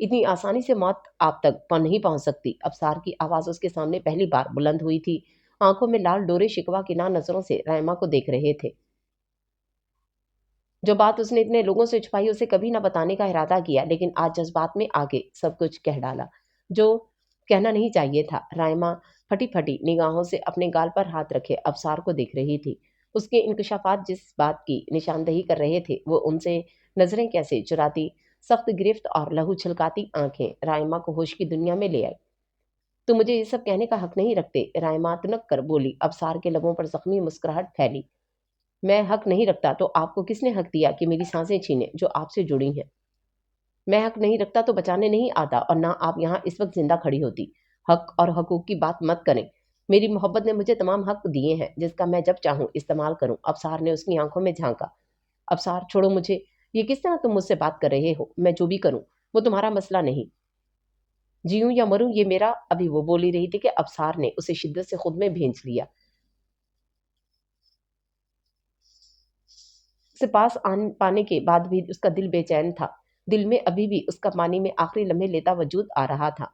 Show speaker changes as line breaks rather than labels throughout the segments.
اتنی آسانی سے موت آپ تک نہیں پہنچ سکتی۔ ابصار کی آواز اس کے سامنے پہلی بار بلند ہوئی تھی۔ آنکھوں میں لال ڈورے شکوہ کی نظروں سے رائما کو دیکھ رہے تھے۔ جو بات اس نے اتنے لوگوں سے چھپائی اسے کبھی نہ بتانے کا ارادہ کیا، لیکن آج جذبات میں آگے سب کچھ کہہ ڈالا جو کہنا نہیں چاہیے تھا۔ رائما پھٹی پھٹی نگاہوں سے اپنے گال پر ہاتھ رکھے ابصار کو دیکھ رہی تھی۔ اس کے انکشافات جس بات کی نشاندہی کر رہے تھے وہ ان سے نظریں کیسے چراتی سخت گرفت اور لہو چھلکاتی آنکھیں رائما کو ہوش کی دنیا میں لے آئی۔ تو مجھے یہ سب کہنے کا حق نہیں رکھتے، رائما تنک کر بولی۔ ابصار کے لبوں پر زخمی مسکراہٹ پھیلی۔ میں حق نہیں رکھتا تو آپ کو کس نے حق دیا کہ میری سانسیں چھینے جو آپ سے جڑی ہیں؟ میں حق نہیں رکھتا تو بچانے نہیں آتا اور نہ آپ یہاں اس وقت زندہ کھڑی ہوتی۔ حق اور حقوق کی بات مت کریں۔ میری محبت نے مجھے تمام حق دیے ہیں جس کا میں جب چاہوں استعمال کروں۔ ابصار نے اس کی آنکھوں میں جھانکا۔ ابصار چھوڑو مجھے، یہ کس طرح تم مجھ سے بات کر رہے ہو؟ میں جو بھی کروں وہ تمہارا مسئلہ نہیں۔ جیوں یا مروں یہ میرا، ابھی وہ بولی رہی تھی کہ ابصار نے اسے شدت سے خود میں بھینچ لیا۔ اسے پاس پانے کے بعد بھی اس کا دل بے چین تھا۔ دل میں ابھی بھی اس کا پانی میں آخری لمحے لیتا وجود آ رہا تھا۔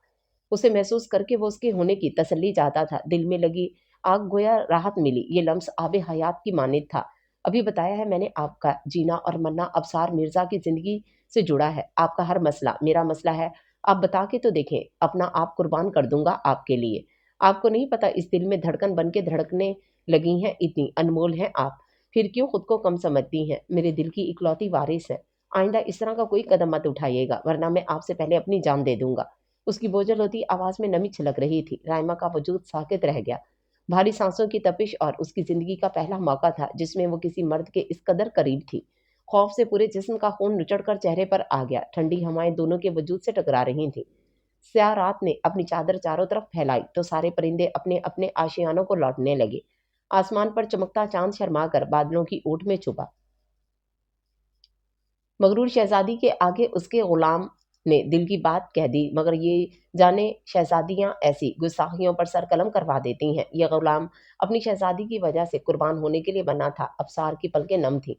اسے محسوس کر کے وہ اس کے ہونے کی تسلی چاہتا تھا۔ دل میں لگی آگ گویا راحت ملی۔ یہ لمس آب حیات کی مانند تھا۔ ابھی بتایا ہے میں نے آپ کا جینا اور مرنا ابصار مرزا کی زندگی سے جڑا ہے۔ آپ کا ہر مسئلہ میرا مسئلہ ہے۔ آپ بتا کے تو دیکھیں، اپنا آپ قربان کر دوں گا آپ کے لیے۔ آپ کو نہیں پتا اس دل میں دھڑکن بن کے دھڑکنے لگی ہیں، اتنی انمول ہیں آپ۔ پھر کیوں خود کو کم سمجھتی ہیں؟ میرے دل کی اکلوتی وارث ہے۔ آئندہ اس طرح کا کوئی قدم مت اٹھائیے گا ورنہ میں آپ سے پہلے اپنی جان دے دوں گا۔ اس کی بوجھل ہوتی آواز میں نمی چھلک رہی تھی۔ رائما کا وجود ساکت رہ گیا۔ بھاری سانسوں کی تپش اور اس کی زندگی کا پہلا موقع تھا جس میں وہ کسی مرد کے اس قدر قریب تھی۔ خوف سے پورے جسم کا خون نچڑ کر چہرے پر آ گیا۔ ٹھنڈی ہوائیں دونوں کے وجود سے ٹکرا رہی تھیں۔ سیاہ رات نے اپنی چادر چاروں طرف پھیلائی تو سارے پرندے اپنے اپنے آشیانوں کو لوٹنے لگے۔ آسمان پر چمکتا چاند شرما کر بادلوں کی اوٹ میں چھپا۔ مغرور شہزادی کے آگے اس کے غلام نے دل کی بات کہہ دی، مگر یہ جانے شہزادیاں ایسی گستاخیوں پر سر قلم کروا دیتی ہیں۔ یہ غلام اپنی شہزادی کی وجہ سے قربان ہونے کے لیے بنا تھا۔ ابصار کی پلکیں نم تھیں۔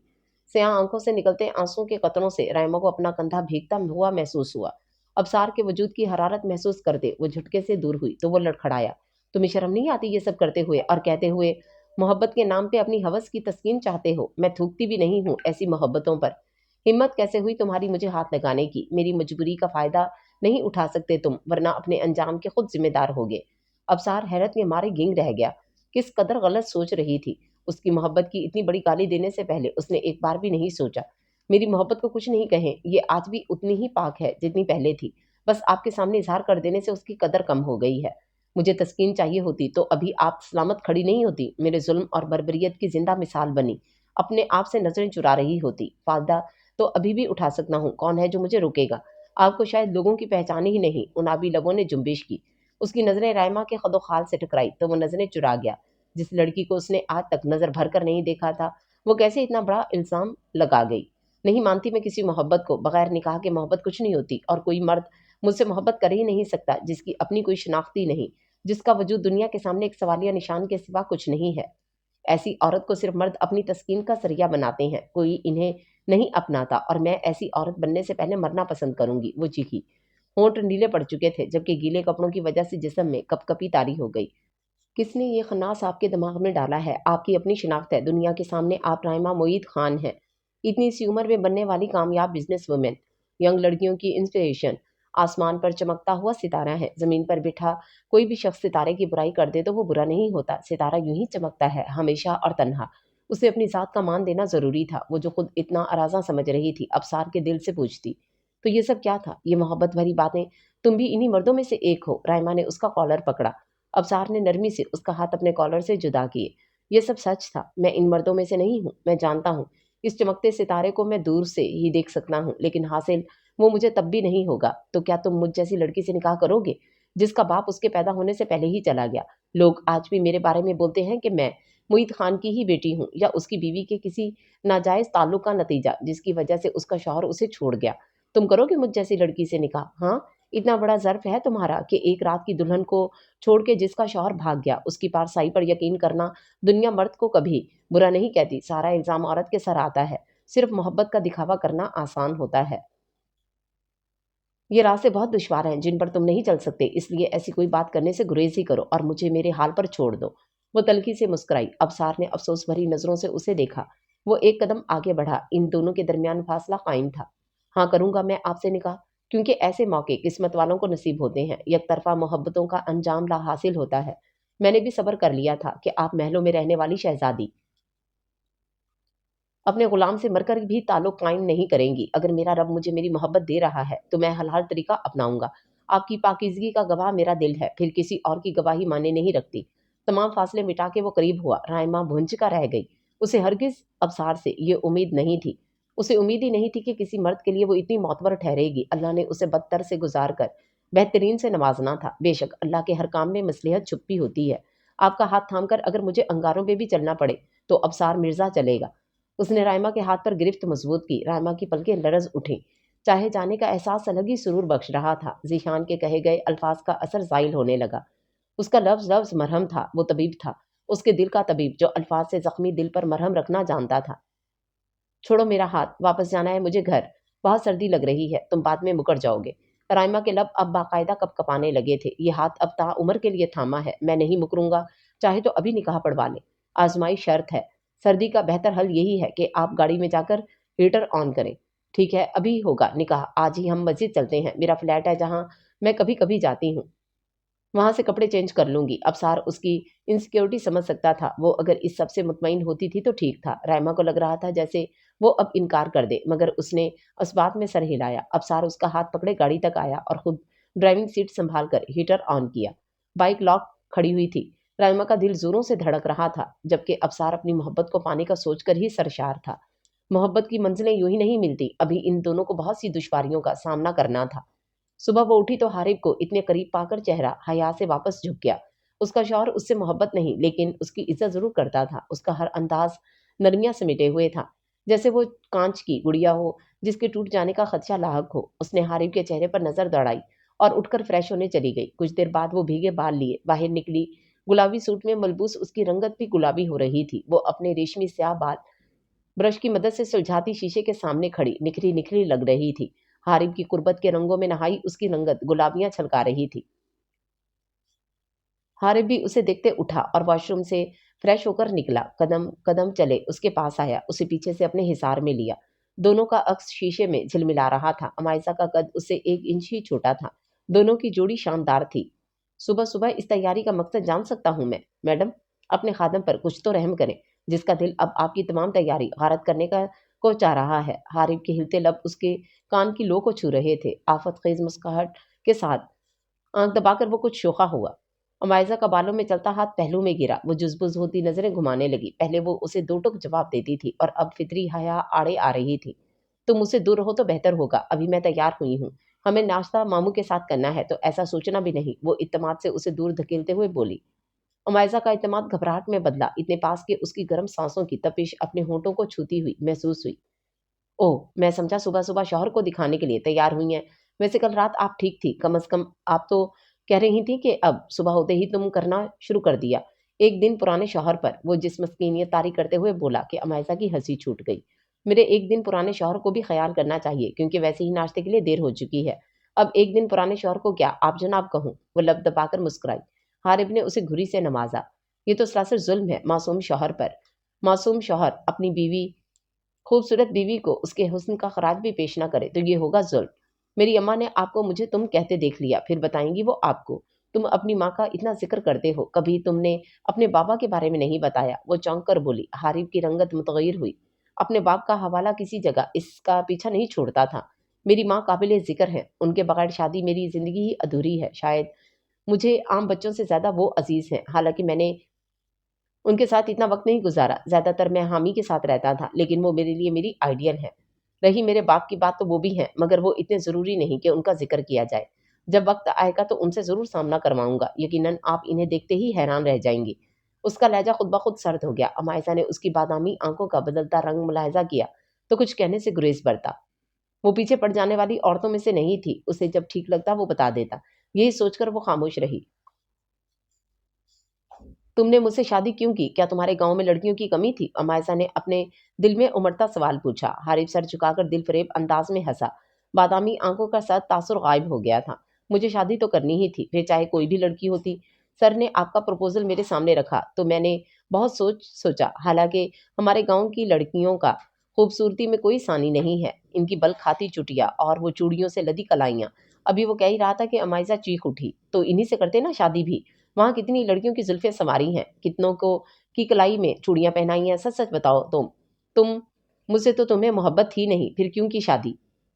سیاہ آنکھوں سے نکلتے آنسوں کے قطروں سے رائما کو اپنا کندھا بھیگتا ہوا محسوس ہوا۔ ابصار کے وجود کی حرارت محسوس کرتے وہ جھٹکے سے دور ہوئی تو وہ لڑکھڑایا۔ تمہیں شرم نہیں آتی یہ سب کرتے ہوئے اور کہتے ہوئے محبت کے نام پہ اپنی ہوس کی تسکین چاہتے ہو؟ میں تھوکتی بھی نہیں ہوں ایسی محبتوں پر۔ ہمت کیسے ہوئی تمہاری مجھے ہاتھ لگانے کی؟ میری مجبوری کا فائدہ نہیں اٹھا سکتے تم ورنہ اپنے انجام کے خود ذمہ دار ہوگے۔ ابصار حیرت کے مارے گنگ رہ گیا۔ کس قدر غلط سوچ رہی تھی۔ اس کی محبت کی اتنی بڑی گالی دینے سے پہلے اس نے ایک بار بھی نہیں سوچا میری محبت کو کچھ نہیں کہیں، یہ آج بھی اتنی ہی پاک ہے جتنی پہلے تھی، بس آپ کے سامنے اظہار کر دینے سے اس کی قدر کم ہو گئی ہے۔ مجھے تسکین چاہیے ہوتی تو ابھی آپ سلامت کھڑی نہیں ہوتی، میرے ظلم اور بربریت کی زندہ مثال بنی، اپنے آپ سے نظریں چرا رہی ہوتی۔ فائدہ تو ابھی بھی اٹھا سکتا ہوں، کون ہے جو مجھے روکے گا؟ آپ کو شاید لوگوں کی پہچان ہی نہیں۔ ان آبی لبوں نے جنبش کی۔ اس کی نظریں رائما کے خد و خال سے ٹکرائی تو وہ نظریں چرا گیا۔ جس لڑکی کو اس نے آج تک نظر بھر کر نہیں دیکھا تھا وہ کیسے اتنا بڑا الزام لگا گئی؟ نہیں مانتی میں کسی محبت کو، بغیر نکاح کے محبت کچھ نہیں ہوتی، اور کوئی مرد مجھ سے محبت کر ہی نہیں سکتا جس کی اپنی کوئی شناختی نہیں، جس کا وجود دنیا کے سامنے ایک سوالیہ نشان کے سوا کچھ نہیں ہے۔ ایسی عورت کو صرف مرد اپنی تسکین کا ذریعہ بناتے ہیں، کوئی انہیں نہیں اپناتا، اور میں ایسی عورت بننے سے پہلے مرنا پسند کروں گی۔ وہ چیخی۔ ہونٹ نیلے پڑ چکے تھے جبکہ گیلے کپڑوں کی وجہ سے جسم میں کپ کپی طاری ہو گئی۔ کس نے یہ خناس آپ کے دماغ میں ڈالا ہے؟ آپ کی اپنی شناخت ہے، دنیا کے سامنے آپ رائما معید خان ہیں، اتنی سی عمر میں بننے والی کامیاب بزنس وومن، ینگ لڑکیوں کی انسپریشن، آسمان پر چمکتا ہوا ستارہ ہے۔ زمین پر بٹھا کوئی بھی شخص ستارے کی برائی کر دے تو وہ برا نہیں ہوتا، ستارہ یوں ہی چمکتا ہے، ہمیشہ اور تنہا۔ اسے اپنی ذات کا مان دینا ضروری تھا، وہ جو خود اتنا اراضا سمجھ رہی تھی ابصار کے دل سے پوچھتی۔ تو یہ سب کیا تھا؟ یہ محبت بھری باتیں؟ تم بھی انہی مردوں میں سے ایک ہو؟ رائما نے اس کا کالر پکڑا۔ ابصار نے نرمی سے اس کا ہاتھ اپنے کالر سے جدا کیے۔ یہ سب سچ تھا، میں ان مردوں میں سے نہیں ہوں، میں جانتا ہوں اس چمکتے ستارے کو میں دور سے ہی دیکھ سکتا ہوں، لیکن حاصل وہ مجھے تب بھی نہیں ہوگا۔ تو کیا تم مجھ جیسی لڑکی سے نکاح کرو گے جس کا باپ اس کے پیدا ہونے سے پہلے ہی چلا گیا؟ لوگ آج بھی میرے بارے میں بولتے ہیں کہ میں معید خان کی ہی بیٹی ہوں یا اس کی بیوی کے کسی ناجائز تعلق کا نتیجہ جس کی وجہ سے اس کا شوہر اسے چھوڑ گیا۔ تم کرو گے مجھ جیسی لڑکی سے نکاح؟ ہاں، اتنا بڑا ظرف ہے تمہارا کہ ایک رات کی دلہن کو چھوڑ کے جس کا شوہر بھاگ گیا اس کی پارسائی پر یقین کرنا دنیا مرد کو کبھی برا نہیں کہتی۔ سارا الزام عورت کے سر آتا ہے، صرف محبت کا دکھاوا کرنا آسان ہوتا ہے۔ یہ راستے بہت دشوار ہیں جن پر تم نہیں چل سکتے، اس لیے ایسی کوئی بات کرنے سے گریز ہی کرو اور مجھے میرے حال پر چھوڑ دو۔ وہ تلخی سے مسکرائی۔ ابصار نے افسوس بھری نظروں سے اسے دیکھا۔ وہ ایک قدم آگے بڑھا۔ ان دونوں کے درمیان فاصلہ قائم تھا۔ ہاں کروں گا میں آپ سے نکاح، کیونکہ ایسے موقع قسمت والوں کو نصیب ہوتے ہیں۔ یک طرفہ محبتوں کا انجام لا حاصل ہوتا ہے۔ میں نے بھی صبر کر لیا تھا کہ آپ محلوں میں رہنے والی شہزادی اپنے غلام سے مر کر بھی تعلق قائم نہیں کریں گی۔ اگر میرا رب مجھے میری محبت دے رہا ہے تو میں حلال طریقہ اپناؤں گا۔ آپ کی پاکیزگی کا گواہ میرا دل ہے، پھر کسی اور کی گواہی مانے نہیں رکھتی۔ تمام فاصلے مٹا کے وہ قریب ہوا۔ رائما بھونج کر رہ گئی۔ اسے ہرگز ابصار سے یہ امید نہیں تھی۔ اسے امید ہی نہیں تھی کہ کسی مرد کے لیے وہ اتنی معتبر ٹھہرے گی۔ اللہ نے اسے بدتر سے گزار کر بہترین سے نوازنا تھا۔ بے شک اللہ کے ہر کام میں مصلحت چھپی ہوتی ہے۔ آپ کا ہاتھ تھام کر اگر مجھے انگاروں پہ بھی چلنا پڑے تو ابصار مرزا چلے گا۔ اس نے رائما کے ہاتھ پر گرفت مضبوط کی۔ رائما کی پلکیں لرز اٹھیں۔ چاہے جانے کا احساس الگ ہی سرور بخش رہا تھا۔ ذیشان کے کہے گئے الفاظ کا اثر زائل ہونے لگا۔ اس کا لفظ لفظ مرہم تھا۔ وہ طبیب تھا، اس کے دل کا طبیب، جو الفاظ سے زخمی دل پر مرہم رکھنا جانتا تھا۔ چھوڑو میرا ہاتھ، واپس جانا ہے مجھے گھر، بہت سردی لگ رہی ہے، تم بعد میں مکر جاؤ گے۔ رائما کے لب اب باقاعدہ کپ کپانے لگے تھے۔ یہ ہاتھ اب تا عمر کے لیے تھاما ہے، میں نہیں مکروں گا، چاہے تو ابھی نکاح پڑھوا لیں۔ آزمائی شرط ہے۔ سردی کا بہتر حل یہی ہے کہ آپ گاڑی میں جا کر ہیٹر آن کریں۔ ٹھیک ہے، ابھی ہوگا نکاح، آج ہی ہم مسجد چلتے ہیں، میرا فلیٹ ہے جہاں میں کبھی کبھی جاتی ہوں، وہاں سے کپڑے چینج کر لوں گی۔ ابصار اس کی انسیکیورٹی سمجھ سکتا تھا۔ وہ اگر اس سب سے مطمئن ہوتی تھی تو ٹھیک تھا۔ رائما کو لگ رہا تھا جیسے وہ اب انکار کر دے، مگر اس نے اس بات میں سر ہلایا۔ ابصار اس کا ہاتھ پکڑے گاڑی تک آیا اور خود ڈرائیونگ سیٹ سنبھال کر ہیٹر آن کیا۔ بائک لاک کھڑی ہوئی تھی۔ رائما کا دل زوروں سے دھڑک رہا تھا، جبکہ ابصار اپنی محبت کو پانے کا سوچ کر ہی سرشار تھا۔ محبت کی منزلیں یوں ہی نہیں ملتی، ابھی ان دونوں کو بہت سی دشواریوں کا سامنا کرنا تھا۔ صبح وہ اٹھی تو حارب کو اتنے قریب پا کر چہرہ حیا سے واپس جھک گیا۔ اس کا شوہر اس سے محبت نہیں لیکن اس کی عزت ضرور کرتا تھا۔ اس کا ہر انداز نرمیاں سمیٹے ہوئے تھا، جیسے وہ کانچ کی گڑیا ہو جس کے ٹوٹ جانے کا خدشہ لاحق ہو۔ اس نے حارب کے چہرے پر نظر دوڑائی اور اٹھ کر فریش ہونے چلی گئی۔ کچھ دیر بعد وہ بھیگے بال لیے باہر نکلی۔ گلابی سوٹ میں ملبوس اس کی رنگت بھی گلابی ہو رہی تھی۔ وہ اپنے ریشمی سیاہ بال برش کی مدد سے سلجھاتی شیشے کے سامنے کھڑی نکھری نکھری لگ رہی تھی۔ حارب کی قربت کے رنگوں میں نہائی اس کی رنگت گلابیاں چھلکا رہی تھی۔ حارب بھی اسے دیکھتے اٹھا اور واش روم سے فریش ہو کر نکلا۔ قدم قدم چلے اس کے پاس آیا، اسے پیچھے سے اپنے حصار میں لیا۔ دونوں کا عکس شیشے میں جھلملا رہا تھا۔ امائزہ کا قد اس سے 1 انچ ہی چھوٹا تھا۔ دونوں کی جوڑی شاندار تھی۔ صبح صبح اس تیاری کا مقصد جان سکتا ہوں میں؟ میڈم، اپنے خادم پر کچھ تو رحم کریں، جس کا دل اب آپ کی تمام تیاری غارت کرنے کا کو چاہ رہا ہے۔ حارب کے ہلتے لب اس کے کان کی لو کو چھو رہے تھے۔ آفت خیز مسکراہٹ کے ساتھ آنکھ دبا کر وہ کچھ شوخا ہوا۔ امائزہ کا بالوں میں چلتا ہاتھ پہلو میں گرا۔ وہ جزبز ہوتی نظریں گھمانے لگی۔ پہلے وہ اسے دو ٹوک جواب دیتی تھی اور اب فطری حیا آڑے آ رہی تھی۔ تم مجھ سے دور رہو تو بہتر ہوگا، ابھی میں تیار ہوئی ہوں، ہمیں ناشتہ ماموں کے ساتھ کرنا ہے، تو ایسا سوچنا بھی نہیں۔ وہ اعتماد سے اسے دور دھکیلتے ہوئے بولی۔ امائزہ کا اعتماد گھبراہٹ میں بدلا۔ اتنے پاس کہ اس کی گرم سانسوں کی تپش اپنے ہونٹوں کو چھوتی ہوئی محسوس ہوئی۔ اوہ، میں سمجھا صبح صبح شوہر کو دکھانے کے لیے تیار ہوئی ہیں۔ ویسے کل رات آپ ٹھیک تھی، کم از کم آپ تو کہہ رہی تھی کہ اب صبح ہوتے ہی تم کرنا شروع کر دیا۔ ایک دن پرانے شوہر پر وہ جس مسکینیت طاری کرتے ہوئے بولا کہ امائزہ کی ہنسی چھوٹ گئی۔ میرے ایک دن پرانے شوہر کو بھی خیال کرنا چاہیے، کیونکہ ویسے ہی ناشتے کے لیے دیر ہو چکی ہے۔ اب ایک دن پرانے شوہر کو کیا آپ جناب کہوں؟ وہ لب دبا کر مسکرائی۔ حارب نے اسے گھری سے نوازا۔ یہ تو سراسر ظلم ہے معصوم شوہر پر۔ معصوم شوہر اپنی بیوی، خوبصورت بیوی کو اس کے حسن کا خراج بھی پیش نہ کرے تو یہ ہوگا ظلم۔ میری اماں نے آپ کو مجھے تم کہتے دیکھ لیا، پھر بتائیں گی وہ آپ کو۔ تم اپنی ماں کا اتنا ذکر کرتے ہو، کبھی تم نے اپنے بابا کے بارے میں نہیں بتایا۔ وہ چونک کر بولی۔ حارب کی رنگت متغیر ہوئی۔ اپنے باپ کا حوالہ کسی جگہ اس کا پیچھا نہیں چھوڑتا تھا۔ میری ماں قابل ذکر ہے، ان کے بغیر شادی میری زندگی ہی ادھوری ہے۔ شاید مجھے عام بچوں سے زیادہ وہ عزیز ہیں، حالانکہ میں نے ان کے ساتھ اتنا وقت نہیں گزارا، زیادہ تر میں حامی کے ساتھ رہتا تھا، لیکن وہ میرے لیے میری آئیڈیل ہے۔ رہی میرے باپ کی بات تو وہ بھی ہیں، مگر وہ اتنے ضروری نہیں کہ ان کا ذکر کیا جائے۔ جب وقت آئے گا تو ان سے ضرور سامنا کرواؤں گا، یقیناً آپ انہیں دیکھتے ہی حیران رہ جائیں گی۔ اس کا لہجہ خود بخود سرد ہو گیا۔ امائزہ نے اس کی بادامی آنکھوں کا بدلتا رنگ ملاحظہ کیا تو کچھ کہنے سے گریز برتا۔ وہ پیچھے پڑ جانے والی عورتوں میں سے نہیں تھی، اسے جب ٹھیک لگتا وہ بتا دیتا۔ یہی سوچ کر وہ خاموش رہی۔ تم نے مجھ سے شادی کیوں کی؟ کیا تمہارے گاؤں میں لڑکیوں کی کمی تھی؟ امائزہ نے اپنے دل میں امڑتا سوال پوچھا۔ حارب سر جھکا کر دل فریب انداز میں ہنسا۔ بادامی آنکھوں کا ساتھ تاثر غائب ہو گیا تھا۔ مجھے شادی تو کرنی ہی تھی، پھر چاہے کوئی بھی لڑکی ہوتی۔ سر نے آپ کا پروپوزل میرے سامنے رکھا تو میں نے بہت سوچا، حالانکہ ہمارے گاؤں کی لڑکیوں کا خوبصورتی میں کوئی ثانی نہیں ہے، ان کی بل کھاتی چٹیا اور وہ چوڑیوں سے لدی کلائیاں۔ ابھی وہ کہہ ہی رہا تھا کہ امائزہ چیخ اٹھی، تو انہی سے کرتے نا شادی بھی؟ وہاں کتنی لڑکیوں کی زلفیں سنواری ہیں، کتنوں کو کی کلائی میں چوڑیاں پہنائی ہیں۔ سچ سچ بتاؤ، تم مجھ سے تو تمہیں محبت تھی نہیں، پھر کیوں کی شادی؟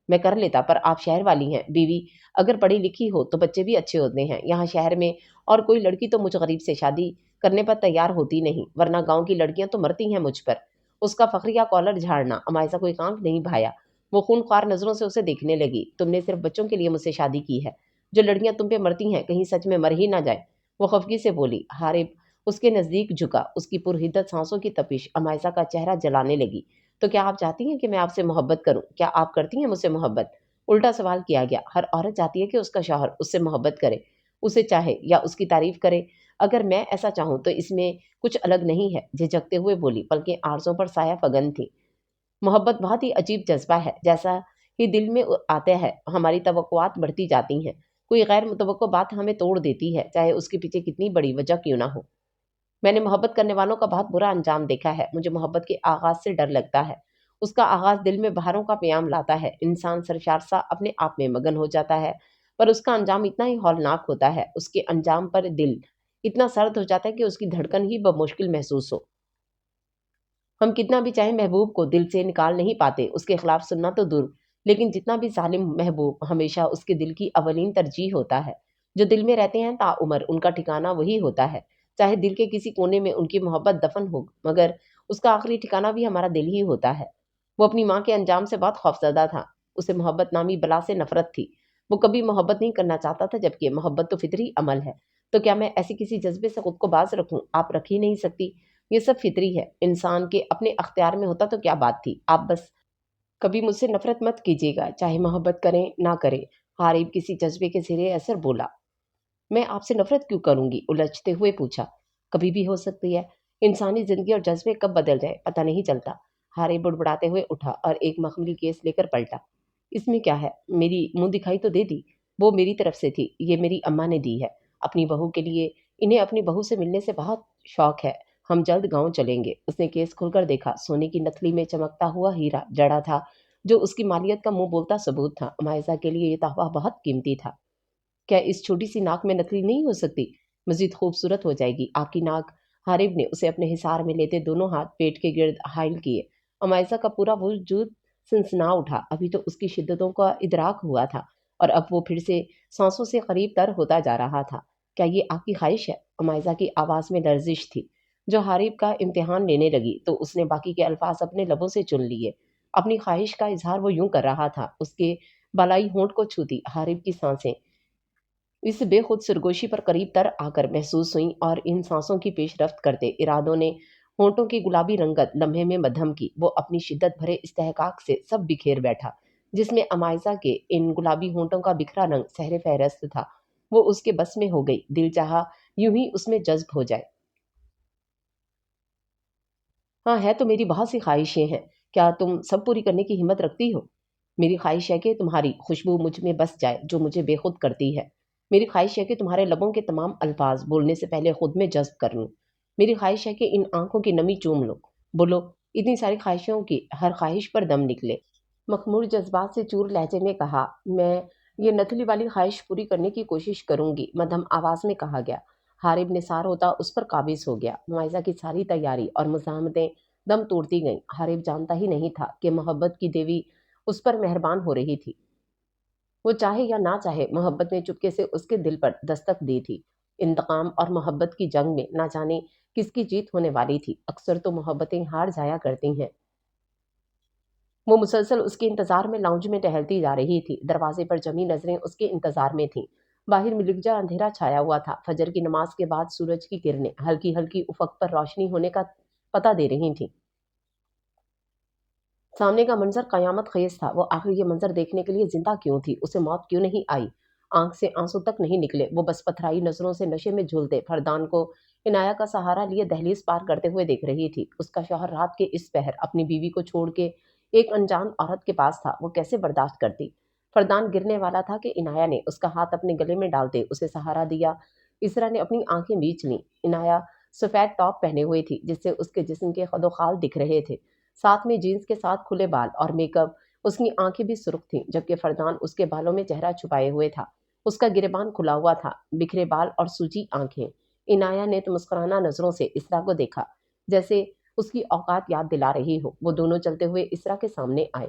میں کر لیتا، پر آپ شہر والی ہیں، بیوی اگر پڑھی لکھی ہو تو بچے بھی اچھے ہوتے ہیں۔ یہاں شہر میں اور کوئی لڑکی تو مجھ غریب سے شادی کرنے پر تیار ہوتی نہیں، ورنہ گاؤں کی لڑکیاں تو مرتی ہیں مجھ پر۔ اس کا فخریہ کالر جھاڑنا امائزہ کوئی کام نہیں بھایا۔ وہ خونخوار نظروں سے اسے دیکھنے لگی۔ تم نے صرف بچوں کے لیے مجھ سے شادی کی ہے، جو لڑکیاں تم پہ مرتی ہیں کہیں سچ میں مر ہی نہ جائیں۔ وہ خفگی سے بولی۔ حارب اس کے نزدیک جھکا، اس کی پرحدت سانسوں کی تپش امائزہ کا چہرہ جلانے لگی۔ تو کیا آپ چاہتی ہیں کہ میں آپ سے محبت کروں؟ کیا آپ کرتی ہیں مجھ سے محبت؟ الٹا سوال کیا گیا۔ ہر عورت چاہتی ہے کہ اس کا شوہر اس سے محبت کرے، اسے چاہے یا اس کی تعریف کرے۔ اگر میں ایسا چاہوں تو اس میں کچھ الگ نہیں ہے، جھجکتے ہوئے بولی، بلکہ آرزوں پر سایہ فگن تھی۔ محبت بہت ہی عجیب جذبہ ہے، جیسا ہی دل میں آتا ہے ہماری توقعات بڑھتی جاتی ہیں، کوئی غیر متوقع بات ہمیں توڑ دیتی ہے، چاہے اس کے پیچھے کتنی بڑی وجہ کیوں نہ ہو۔ میں نے محبت کرنے والوں کا بہت برا انجام دیکھا ہے۔ مجھے محبت کے آغاز سے ڈر لگتا ہے۔ اس کا آغاز دل میں بہاروں کا پیام لاتا ہے، انسان سرشار سا اپنے آپ میں مگن ہو جاتا ہے، پر اس کا انجام اتنا ہی ہولناک ہوتا ہے۔ اس کے انجام پر دل اتنا سرد ہو جاتا ہے کہ اس کی دھڑکن ہی بمشکل محسوس ہو۔ ہم کتنا بھی چاہیں محبوب کو دل سے نکال نہیں پاتے، اس کے خلاف سننا تو دور، لیکن جتنا بھی ظالم محبوب ہمیشہ اس کے دل کی اولین ترجیح ہوتا ہے۔ جو دل میں رہتے ہیں تا عمر ان کا ٹھکانہ وہی ہوتا ہے، چاہے دل کے کسی کونے میں ان کی محبت دفن ہو، مگر اس کا آخری ٹھکانہ بھی ہمارا دل ہی ہوتا ہے۔ وہ اپنی ماں کے انجام سے بہت خوفزدہ تھا، اسے محبت نامی بلا سے نفرت تھی۔ وہ کبھی محبت نہیں کرنا چاہتا تھا، جبکہ محبت تو فطری عمل ہے۔ تو کیا میں ایسی کسی جذبے سے خود کو باز رکھوں؟ آپ رکھ ہی نہیں سکتی، یہ سب فطری ہے، انسان کے اپنے اختیار میں ہوتا تو کیا بات تھی۔ آپ بس کبھی مجھ سے نفرت مت کیجیے گا، چاہے محبت کریں نہ کریں۔ حارب کسی جذبے کے زیر اثر بولا۔ میں آپ سے نفرت کیوں کروں گی؟ الجھتے ہوئے پوچھا۔ کبھی بھی ہو سکتی ہے، انسانی زندگی اور جذبے کب بدل جائے پتہ نہیں چلتا۔ حارب بڑبڑاتے ہوئے اٹھا اور ایک مخملی کیس لے کر پلٹا۔ اس میں کیا ہے؟ میری منہ دکھائی تو دے دی، وہ میری طرف سے تھی، یہ میری اماں نے دی ہے اپنی بہو کے لیے، انہیں اپنی بہو سے ملنے سے بہت شوق ہے، ہم جلد گاؤں چلیں گے۔ اس نے کیس کھول کر دیکھا، سونے کی نتھلی میں چمکتا ہوا ہیرا جڑا تھا، جو اس کی مالیت کا منہ بولتا ثبوت تھا۔ مائزہ کے لیے یہ تحفہ بہت قیمتی تھا۔ کیا اس چھوٹی سی ناک میں نتلی نہیں ہو سکتی؟ مزید خوبصورت ہو جائے گی آپ کی ناک۔ حارب نے اسے اپنے حصار میں لیتے دونوں ہاتھ پیٹ کے گرد حائل کیے۔ امائزہ کا پورا وجود سنسنا اٹھا، ابھی تو اس کی شدتوں کا ادراک ہوا تھا اور اب وہ پھر سے سانسوں سے قریب تر ہوتا جا رہا تھا۔ کیا یہ آپ کی خواہش ہے؟ امائزہ کی آواز میں لرزش تھی، جو حارب کا امتحان لینے لگی، تو اس نے باقی کے الفاظ اپنے لبوں سے چن لیے۔ اپنی خواہش کا اظہار وہ یوں کر رہا تھا، اس کے بالائی ہونٹ کو چھوتی حارب کی سانسیں اس بے خود سرگوشی پر قریب تر آ کر محسوس ہوئیں، اور ان سانسوں کی پیش رفت کرتے ارادوں نے ہونٹوں کی گلابی رنگت لمحے میں مدھم کی۔ وہ اپنی شدت بھرے استحقاق سے سب بکھیر بیٹھا، جس میں امائزہ کے ان گلابی ہونٹوں کا بکھرا رنگ سحر فہرست تھا۔ وہ اس کے بس میں ہو گئی، دل چاہا یوں ہی اس میں جذب ہو جائے۔ ہاں، ہے تو میری بہت سی خواہشیں ہیں، کیا تم سب پوری کرنے کی ہمت رکھتی ہو؟ میری خواہش ہے کہ تمہاری خوشبو مجھ میں بس جائے، جو مجھے بے خود کرتی ہے۔ میری خواہش ہے کہ تمہارے لبوں کے تمام الفاظ بولنے سے پہلے خود میں جذب کر لوں۔ میری خواہش ہے کہ ان آنکھوں کی نمی چوم لوں۔ بولو، اتنی ساری خواہشوں کی ہر خواہش پر دم نکلے۔ مخمور جذبات سے چور لہجے میں کہا، میں یہ نتلی والی خواہش پوری کرنے کی کوشش کروں گی، مدھم آواز میں کہا گیا۔ حارب نثار ہوتا اس پر قابض ہو گیا۔ معاہضہ کی ساری تیاری اور مزاحمتیں دم توڑتی گئیں۔ حارب جانتا ہی نہیں تھا کہ محبت کی دیوی اس پر مہربان ہو رہی تھی۔ وہ چاہے یا نہ چاہے، محبت نے چپکے سے اس کے دل پر دستک دی تھی۔ انتقام اور محبت کی جنگ میں نہ جانے کس کی جیت ہونے والی تھی۔ اکثر تو محبتیں ہار جایا کرتی ہیں۔ وہ مسلسل اس کے انتظار میں لاؤنج میں ٹہلتی جا رہی تھی۔ دروازے پر جمی نظریں اس کے انتظار میں تھیں۔ باہر ملگجا اندھیرا چھایا ہوا تھا۔ فجر کی نماز کے بعد سورج کی کرنیں ہلکی ہلکی افق پر روشنی ہونے کا پتہ دے رہی تھیں۔ سامنے کا منظر قیامت خیز تھا۔ وہ آخر یہ منظر دیکھنے کے لیے زندہ کیوں تھی؟ اسے موت کیوں نہیں آئی؟ آنکھ سے آنسو تک نہیں نکلے۔ وہ بس پتھرائی نظروں سے نشے میں جھولتے فردان کو عنایہ کا سہارا لیے دہلیز پار کرتے ہوئے دیکھ رہی تھی۔ اس کا شوہر رات کے اس پہر اپنی بیوی کو چھوڑ کے ایک انجان عورت کے پاس تھا، وہ کیسے برداشت کرتی؟ فردان گرنے والا تھا کہ عنایا نے اس کا ہاتھ اپنے گلے میں ڈالتے اسے سہارا دیا۔ اسرا نے اپنی آنکھیں بیچ لیں۔ عنایا سفید ٹاپ پہنے ہوئے تھی جس سے اس کے جسم کے خد و خال دکھ رہے تھے، ساتھ میں جینس کے ساتھ کھلے بال اور میک اپ۔ اس کی آنکھیں بھی سرخ تھیں جبکہ فردان اس کے بالوں میں چہرہ چھپائے ہوئے تھا۔ اس کا گریبان کھلا ہوا تھا، بکھرے بال اور سوجی آنکھیں۔ عنایا نے تو مسکرانہ نظروں سے اسرا کو دیکھا جیسے اس کی اوقات یاد دلا رہی ہو۔ وہ دونوں چلتے ہوئے اسرا کے سامنے آئے۔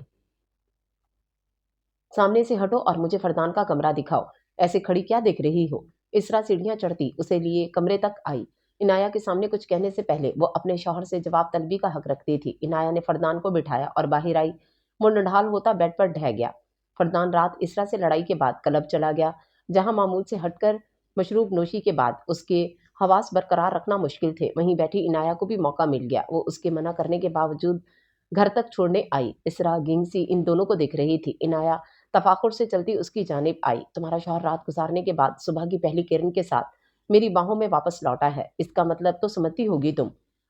سامنے سے ہٹو اور مجھے فردان کا کمرہ دکھاؤ، ایسے کھڑی کیا دیکھ رہی ہو؟ اسرا سیڑھیاں چڑھتی اسے لیے کمرے تک آئی۔ عنایا کے سامنے کچھ کہنے سے پہلے وہ اپنے شوہر سے جواب طلبی کا حق رکھتی تھی۔ عنایا نے فردان کو بٹھایا اور باہر آئی۔ وہ نڈھال ہوتا بیڈ پر ڈھہ گیا۔ فردان رات اسرا سے لڑائی کے بعد کلب چلا گیا، جہاں معمول سے ہٹ کر مشروب نوشی کے بعد اس کے حواس برقرار رکھنا مشکل تھے، وہیں بیٹھی عنایا کو بھی موقع مل گیا۔ وہ اس کے منع کرنے کے باوجود گھر تک چھوڑنے آئی۔ اسرا گنگسی ان دونوں کو دیکھ رہی تھی۔ عنایا تفاخر سے چلتی اس کی جانب آئی۔ تمہارا شوہر رات گزارنے کے بعد صبح کی پہلی کرن کے ساتھ میری باہوں میں واپس لوٹا ہے، اس کا مطلب تو سمجھتی ہوگی تم۔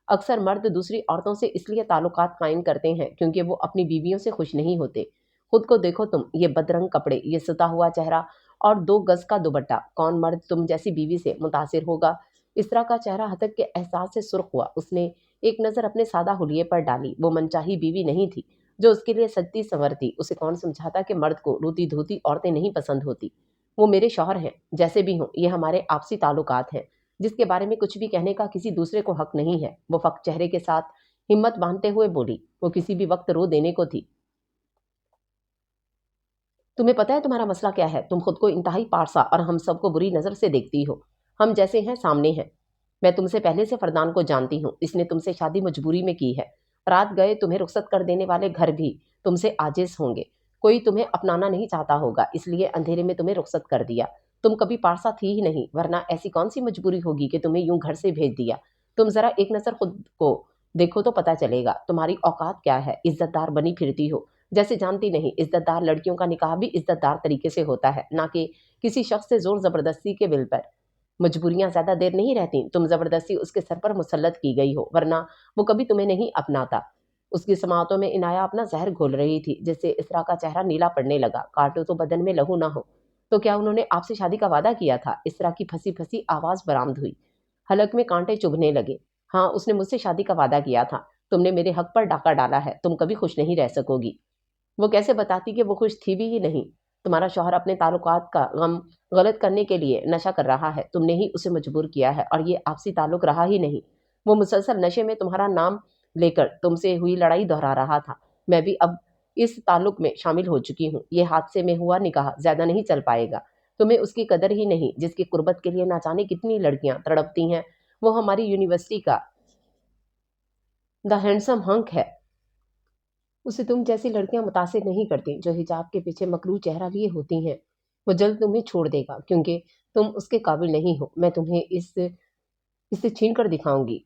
اکثر مرد دوسری عورتوں سے اس لیے تعلقات قائم کرتے ہیں کیونکہ وہ اپنی بیویوں سے خوش نہیں ہوتے۔ خود کو دیکھو تم، یہ بدرنگ کپڑے، یہ ستا ہوا چہرہ اور 2 گز کا دوپٹہ، کون مرد تم جیسی بیوی سے متاثر ہوگا؟ اسرا کا چہرہ ہتک کے احساس سے سرخ ہوا۔ اس نے ایک نظر اپنے سادہ حلیے پر ڈالی۔ وہ منچاہی بیوی نہیں تھی جو اس کے لیے سجتی سنورتی۔ اسے کون سمجھاتا کہ مرد کو روتی دھوتی عورتیں نہیں پسند ہوتی؟ وہ میرے شوہر ہیں، جیسے بھی ہوں، یہ ہمارے آپسی تعلقات ہیں جس کے بارے میں کچھ بھی کہنے کا کسی دوسرے کو حق نہیں ہے۔ وہ فقط چہرے کے ساتھ ہمت باندھتے ہوئے بولی، وہ کسی بھی وقت رو دینے کو تھی۔ تمہیں پتہ ہے تمہارا مسئلہ کیا ہے؟ تم خود کو انتہائی پارسا اور ہم سب کو بری نظر سے دیکھتی ہو۔ ہم جیسے ہیں سامنے ہیں۔ میں تم سے پہلے سے فردان کو جانتی ہوں، اس نے تم سے شادی مجبوری میں کی ہے۔ رات گئے تمہیں رخصت کر دینے والے گھر بھی تم سے عاجز ہوں گے۔ کوئی تمہیں اپنانا نہیں چاہتا ہوگا، اس لیے اندھیرے میں تمہیں رخصت کر دیا۔ تم کبھی پارسا تھی ہی نہیں، ورنہ ایسی کون سی مجبوری ہوگی کہ تمہیں یوں گھر سے بھیج دیا؟ تم ذرا ایک نظر خود کو دیکھو تو پتہ چلے گا تمہاری اوقات کیا ہے۔ عزت دار بنی پھرتی ہو جیسے جانتی نہیں۔ عزت دار لڑکیوں کا نکاح بھی عزت دار طریقے سے ہوتا ہے، نہ کہ کسی شخص سے زور زبردستی کے بل پر۔ مجبوریاں زیادہ دیر نہیں رہتی، تم زبردستی اس کے سر پر مسلط کی گئی ہو، ورنہ وہ کبھی تمہیں نہیں اپناتا۔ اس کی سماعتوں میں عنایا اپنا زہر گھول رہی تھی جس سے اسرا کا چہرہ نیلا پڑنے لگا۔ کاٹو تو بدن میں لہو نہ ہو تو کیا انہوں نے آپ سے شادی کا وعدہ کیا تھا؟ اسرا کی پھنسی پھنسی آواز برآمد ہوئی۔ حلق میں کانٹے چبھنے لگے۔ ہاں، اس نے مجھ سے شادی کا وعدہ کیا تھا۔ تم نے میرے حق پر ڈاکہ ڈالا ہے، تم کبھی خوش نہیں رہ سکو گی۔ وہ کیسے بتاتی کہ وہ خوش تھی بھی ہی نہیں؟ تمہارا شوہر اپنے تعلقات کا غم غلط کرنے کے لیے نشہ کر رہا ہے، تم نے ہی اسے مجبور کیا ہے، اور یہ آپسی تعلق رہا ہی نہیں۔ وہ مسلسل نشے میں تمہارا نام لے کر تم سے ہوئی لڑائی دہرا رہا تھا۔ میں بھی اب اس تعلق میں شامل ہو چکی ہوں۔ یہ حادثے میں ہوا نکاح زیادہ نہیں چل پائے گا۔ تمہیں اس کی قدر ہی نہیں جس کی قربت کے لیے نہ جانے کتنی لڑکیاں تڑپتی ہیں۔ وہ ہماری یونیورسٹی کا دا ہینڈسم ہنک ہے۔ اسے تم جیسی لڑکیاں متاثر نہیں کرتی جو حجاب کے پیچھے مکروہ چہرہ لیے ہوتی ہیں۔ وہ جلد تمہیں چھوڑ دے گا کیونکہ تم اس کے قابل نہیں ہو۔ میں تمہیں اسے چھین کر دکھاؤں گی۔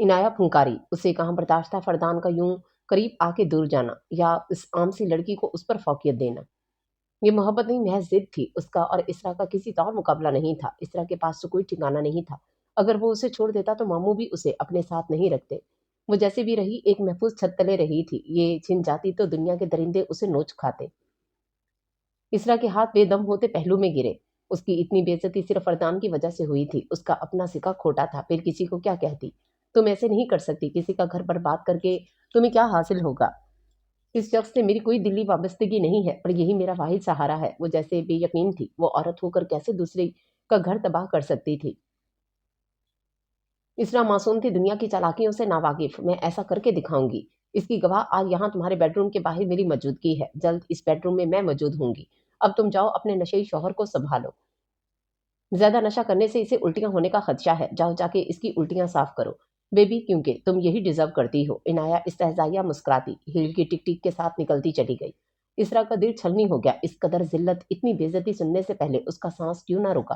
عنایا پھنکاری۔ اسے کہاں برداشت تھا فردان کا یوں قریب آ کے دور جانا یا اس عام سی لڑکی کو اس پر فوقیت دینا۔ یہ محبت نہیں، محض ضد تھی۔ اس کا اور اسرا کا کسی طور مقابلہ نہیں تھا۔ اسرا کے پاس تو کوئی ٹھکانہ نہیں تھا۔ اگر وہ اسے چھوڑ دیتا تو ماموں بھی اسے اپنے ساتھ نہیں رکھتے۔ وہ جیسے بھی رہی ایک محفوظ چھت تلے رہی تھی۔ یہ چھن جاتی تو دنیا کے درندے اسے نوچ کھاتے۔ اسرا کے ہاتھ بے دم ہوتے پہلو میں گرے۔ اس کی اتنی بے عزتی صرف فردان کی وجہ سے ہوئی تھی۔ اس کا اپنا سکہ کھوٹا تھا، پھر کسی کو کیا کہتی؟ تم ایسے نہیں کر سکتی۔ کسی کا گھر برباد کر کے تمہیں کیا حاصل ہوگا؟ اس شخص سے میری کوئی دلی وابستگی نہیں ہے، پر یہی میرا واحد سہارا ہے۔ وہ جیسے بے یقین تھی۔ وہ عورت ہو کر کیسے دوسرے کا گھر تباہ کر سکتی تھی؟ اسرا معصوم تھی، دنیا کی چالاکیوں سے ناواقف۔ میں ایسا کر کے دکھاؤں گی۔ اس کی گواہ آج یہاں تمہارے بیڈ روم کے باہر میری موجودگی ہے۔ جلد اس بیڈ روم میں میں موجود ہوں گی۔ اب تم جاؤ اپنے نشئی شوہر کو سنبھالو۔ زیادہ نشہ کرنے سے اسے الٹیاں ہونے کا خدشہ ہے۔ جاؤ جا کے اس کی الٹیاں صاف کرو بیبی، کیونکہ تم یہی ڈیزرو کرتی ہو۔ عنایا استہزائیہ مسکراتی ہیل کی ٹک ٹک کے ساتھ نکلتی چلی گئی۔ اسرا کا دل چھلنی ہو گیا۔ اس قدر ذلت، اتنی بے عزتی سننے سے پہلے اس کا سانس کیوں نہ رکا؟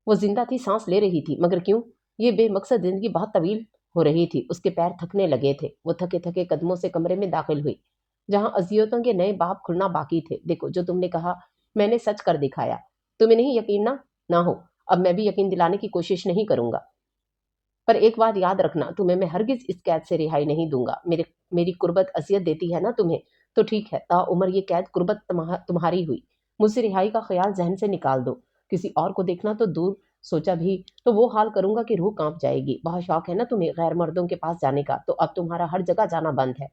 وہ زندہ تھی، سانس لے رہی تھی، مگر کیوں؟ یہ بے مقصد زندگی بہت طویل ہو رہی تھی۔ اس کے پیر تھکنے لگے تھے۔ وہ تھکے تھکے قدموں سے کمرے میں داخل ہوئی جہاں اذیتوں کے نئے باب کھلنا باقی تھے۔ دیکھو، جو تم نے کہا میں نے سچ کر دکھایا۔ تمہیں نہیں یقین نہ ہو، اب میں بھی یقین دلانے کی کوشش نہیں کروں گا، پر ایک بات یاد رکھنا، تمہیں میں ہرگز اس قید سے رہائی نہیں دوں گا۔ میری قربت اذیت دیتی ہے نا تمہیں، تو ٹھیک ہے، عمر یہ قید قربت تمہاری ہوئی، مجھ سے رہائی کا خیال ذہن سے نکال دو، کسی اور کو دیکھنا تو دور، سوچا بھی تو وہ حال کروں گا کہ روح کانپ جائے گی۔ بہت شوق ہے نا تمہیں غیر مردوں کے پاس جانے کا، تو اب تمہارا ہر جگہ جانا بند ہے،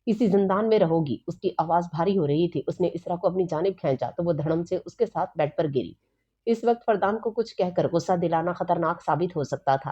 اسی زندان میں رہو گی۔ اس کی آواز بھاری ہو رہی تھی، اس نے اسرا کو اپنی جانب کھینچا تو وہ دھڑم سے اس کے ساتھ بیڈ پر گری۔ اس وقت فردان کو کچھ کہہ کر غصہ دلانا خطرناک ثابت ہو سکتا تھا۔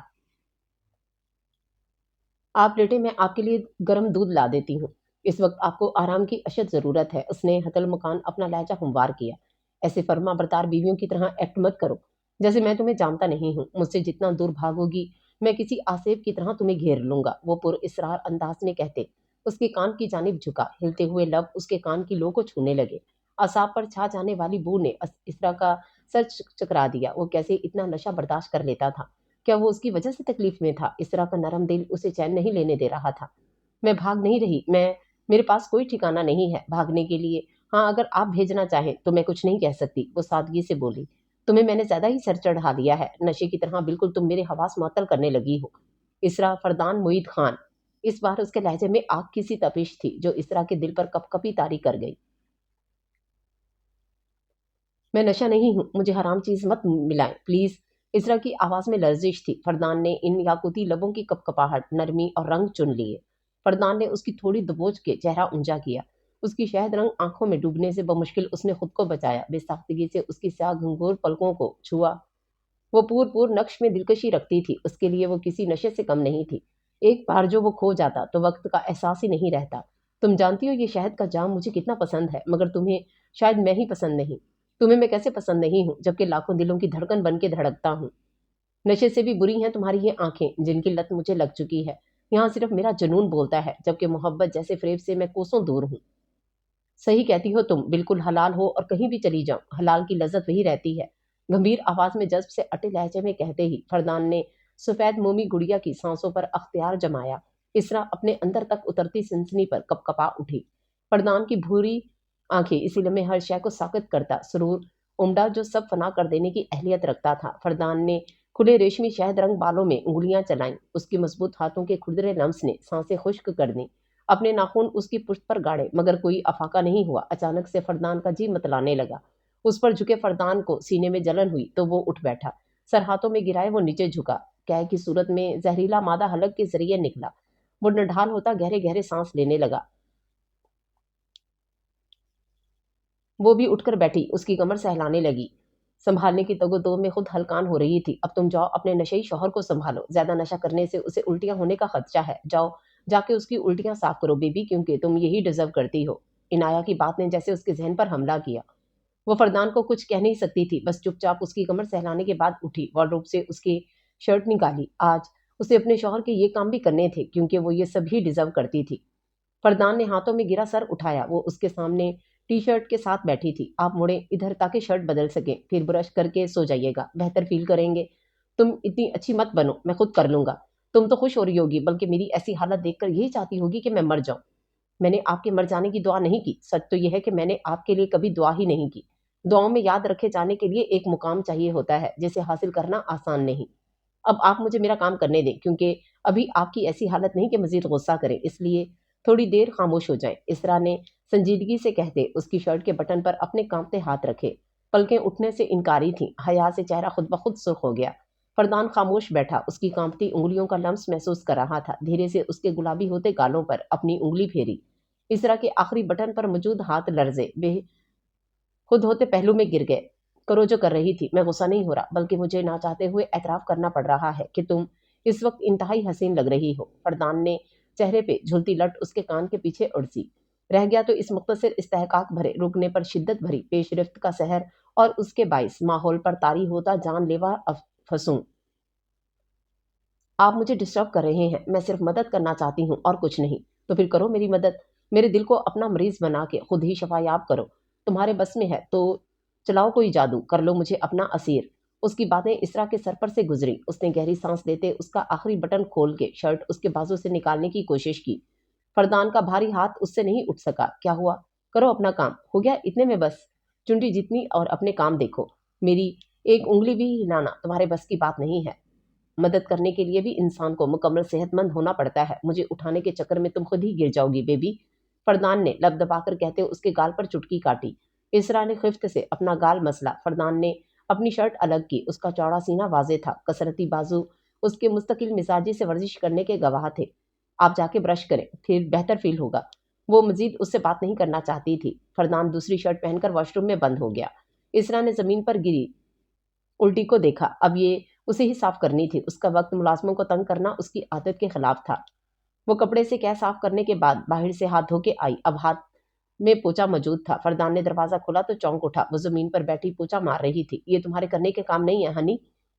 آپ لیٹے، میں آپ کے لیے گرم دودھ لا دیتی ہوں، اس وقت آپ کو آرام کی اشد ضرورت ہے۔ اس نے حتل مکان اپنا لہجہ ہموار کیا۔ ایسے فرما بردار بیویوں کی طرح ایکٹ مت کرو، جیسے میں تمہیں جانتا نہیں ہوں۔ مجھ سے جتنا دور بھاگو گی میں کسی آسیب کی طرح تمہیں گھیر لوں گا، وہ پر اسرار انداز میں کہتے اس کے کان کی جانب جھکا، ہلتے ہوئے لب اس کے کان کی لو کو چھونے لگے۔ اعصاب پر چھا جانے والی بو نے اسرا کا سر چکرا دیا۔ وہ کیسے اتنا نشہ برداشت کر لیتا تھا؟ کیا وہ اس کی وجہ سے تکلیف میں تھا؟ اسرا کا نرم دل اسے چین نہیں لینے دے رہا تھا۔ میں بھاگ نہیں رہی، میرے پاس کوئی ٹھکانہ نہیں ہے بھاگنے کے لیے۔ ہاں، اگر آپ بھیجنا چاہیں تو میں کچھ نہیں کہہ سکتی، وہ سادگی سے بولی۔ تمہیں میں نے زیادہ ہی سر چڑھا دیا ہے، نشے کی طرح بالکل تم میرے حواس معطل کرنے لگی ہو۔ اسرا، فردان معید خان۔ اس بار اس کے لہجے میں آگ کی سی تپش تھی جو اسرا کے دل پر کپ کپی طاری کر گئی۔ میں نشہ نہیں ہوں، مجھے حرام چیز مت ملائیں پلیز۔ اسرا کی آواز میں لرزش تھی۔ فردان نے ان یاقوتی لبوں کی کپ کپاہٹ، نرمی اور رنگ چن لیے۔ فردان نے اس کی تھوڑی دبوچ کے چہرہ اونچا کیا۔ اس کی شہد رنگ آنکھوں میں ڈوبنے سے بمشکل اس نے خود کو بچایا، بے ساختگی سے اس کی سیاہ گھنگور پلکوں کو چھوا۔ وہ پور نقش میں دلکشی رکھتی تھی، اس کے لیے وہ کسی نشے سے کم نہیں تھی۔ ایک بار جو وہ کھو جاتا تو وقت کا احساس ہی نہیں رہتا۔ تم جانتی ہو یہ شہد کا جام مجھے کتنا پسند ہے، مگر تمہیں شاید میں ہی پسند نہیں۔ تمہیں میں کیسے پسند نہیں ہوں جبکہ لاکھوں دلوں کی دھڑکن بن کے دھڑکتا ہوں۔ نشے سے بھی بری ہیں تمہاری یہ آنکھیں جن کی لت مجھے لگ چکی ہے۔ یہاں صرف میرا جنون بولتا ہے، جبکہ محبت جیسے فریب سے میں کوسوں دور ہوں۔ صحیح کہتی ہو تم، بالکل حلال ہو اور کہیں بھی چلی جاؤ، حلال کی لذت وہی رہتی ہے۔ گمبھیر آواز میں جذب سے اٹے لہجے میں کہتے ہی فردان نے سفید مومی گڑیا کی سانسوں پر اختیار جمایا۔ اسرا اپنے اندر تک اترتی سنسنی پر کپ کپا اٹھی۔ فردان کی بھوری آنکھیں اسی لمحے ہر شے کو ساقط کرتا سرور عمدہ جو سب فنا کر دینے کی اہلیت رکھتا تھا۔ فردان نے کھلے ریشمی شہد رنگ بالوں میں انگلیاں چلائیں۔ اس کی مضبوط ہاتھوں کے کھردرے لمس نے سانسیں خشک کر دیں۔ اپنے ناخن اس کی پشت پر گاڑے مگر کوئی افاقہ نہیں ہوا۔ اچانک سے فردان کا جی متلانے لگا۔ اس پر جھکے فردان کو سینے میں جلن ہوئی تو وہ اٹھ بیٹھا۔ سر ہاتھوں میں گرائے وہ نیچے جھکا۔ قے کی صورت میں زہریلا مادہ حلق کے ذریعے نکلا۔ وہ نڈھال ہوتا گہرے گہرے سانس لینے لگا۔ وہ بھی اٹھ کر بیٹھی، اس کی کمر سہلانے لگی۔ سنبھالنے کی تگ و دو میں خود ہلکان ہو رہی تھی۔ اب تم جاؤ اپنے نشئی شوہر کو سنبھالو، زیادہ نشہ کرنے سے اسے الٹیاں ہونے کا خدشہ ہے۔ جاؤ جا کے اس کی الٹیاں صاف کرو بیبی، کیونکہ تم یہی ڈیزرو کرتی ہو۔ عنایا کی بات نے جیسے اس کے ذہن پر حملہ کیا۔ وہ فردان کو کچھ کہہ نہیں سکتی تھی، بس چپ چاپ اس کی کمر سہلانے کے بعد اٹھی، وارڈروب سے اس کی شرٹ نکالی۔ آج اسے اپنے شوہر کے یہ کام بھی کرنے تھے کیونکہ وہ یہ سب ہی ڈیزرو کرتی تھی۔ فردان نے ہاتھوں میں گرا سر اٹھایا۔ وہ اس کے سامنے ٹی شرٹ کے ساتھ بیٹھی تھی۔ آپ مڑیں ادھر تاکہ شرٹ بدل سکیں، پھر برش کر کے سو جائیے گا، بہتر فیل کریں گے۔ تم اتنی اچھی مت بنو، میں خود کر لوں گا۔ تم تو خوش ہو رہی ہوگی، بلکہ میری ایسی حالت دیکھ کر یہی چاہتی ہوگی کہ میں مر جاؤں۔ میں نے آپ کے مر جانے کی دعا نہیں کی، سچ تو یہ ہے کہ میں نے آپ کے لیے کبھی دعا ہی نہیں کی۔ دعاؤں میں یاد رکھے جانے کے لیے ایک مقام چاہیے ہوتا ہے جسے حاصل کرنا آسان نہیں۔ اب آپ مجھے میرا کام کرنے دیں، کیونکہ ابھی آپ کی ایسی حالت نہیں کہ مزید غصہ کریں، اس لیے تھوڑی دیر خاموش ہو جائیں۔ اسرا نے سنجیدگی سے کہتے اس کی شرٹ کے بٹن پر اپنے کانپتے ہاتھ رکھے۔ پلکیں اٹھنے سے انکاری تھیں، حیا سے چہرہ خود بخود سرخ ہو گیا۔ فردان خاموش بیٹھا، اس کی کانپتی انگلیوں کا لمس محسوس کر رہا تھا۔ دھیرے سے اس کے گلابی ہوتے گالوں پر اپنی انگلی پھیری۔ اسرا کے آخری بٹن پر موجود ہاتھ لرزے، بے خود ہوتے پہلو میں گر گئے۔ کرو جو کر رہی تھی، میں غصہ نہیں ہو رہا، بلکہ مجھے نہ چاہتے ہوئے اعتراف کرنا پڑ رہا ہے کہ تم اس وقت انتہائی حسین لگ رہی ہو۔ فردان نے چہرے پہ جھلتی لٹ اس کے کان کے پیچھے اڑسی۔ رہ گیا تو اس مختصر استحقاق بھرے رکنے پر شدت بھری پیش رفت کا سحر اور اس کے باعث ماحول پر طاری ہوتا جان لیوا فسوں۔ آپ مجھے ڈسٹرب کر رہے ہیں، میں صرف مدد کرنا چاہتی ہوں اور کچھ نہیں۔ تو پھر کرو میری مدد، میرے دل کو اپنا مریض بنا کے خود ہی شفا یاب کرو۔ تمہارے بس میں ہے تو چلاؤ کوئی جادو، کر لو مجھے اپنا اسیر۔ اس کی باتیں اسرا کے سر پر سے گزری۔ اس نے گہری سانس لیتے اس کا آخری بٹن کھول کے شرٹ اس کے بازو سے نکالنے کی کوشش کی۔ فردان کا بھاری ہاتھ اس سے نہیں اٹھ سکا۔ کیا ہوا؟ کرو اپنا کام، ہو گیا اتنے میں بس۔ چنڈی جتنی اور اپنے کام دیکھو۔ میری ایک انگلی بھی ہلانا تمہارے بس کی بات نہیں ہے۔ مدد کرنے کے لیے بھی انسان کو مکمل صحت مند ہونا پڑتا ہے۔ مجھے اٹھانے کے چکر میں تم خود ہی گر جاؤ گی بیبی۔ فردان نے لب دبا کر کہتے اس کے گال پر چٹکی کاٹی۔ اسرا نے خفت سے اپنا گال مسلا۔ فردان نے اپنی شرٹ الگ کی۔ اس کا چوڑا سینہ واضح تھا، کسرتی بازو اس کے مستقل مزاجی سے ورزش کرنے کے گواہ تھے۔ آپ جا کے برش کریں، پھر بہتر فیل ہوگا۔ وہ مزید اس سے بات نہیں کرنا چاہتی تھی۔ فردان دوسری شرٹ پہن کر واش روم میں بند ہو گیا۔ اسرا نے زمین پر گری الٹی کو دیکھا۔ اب یہ اسے ہی صاف کرنی تھی۔ اس کا وقت ملازموں کو تنگ کرنا اس کی عادت کے خلاف تھا۔ وہ کپڑے سے کیا صاف کرنے کے بعد باہر سے ہاتھ دھو کے آئی۔ اب ہاتھ میں پوچا موجود تھا۔ فردان نے دروازہ کھولا تو چونک اٹھا۔ وہ زمین پر بیٹھی پوچا مار رہی تھی۔ یہ تمہارے کرنے کے کام نہیں ہے ہنی،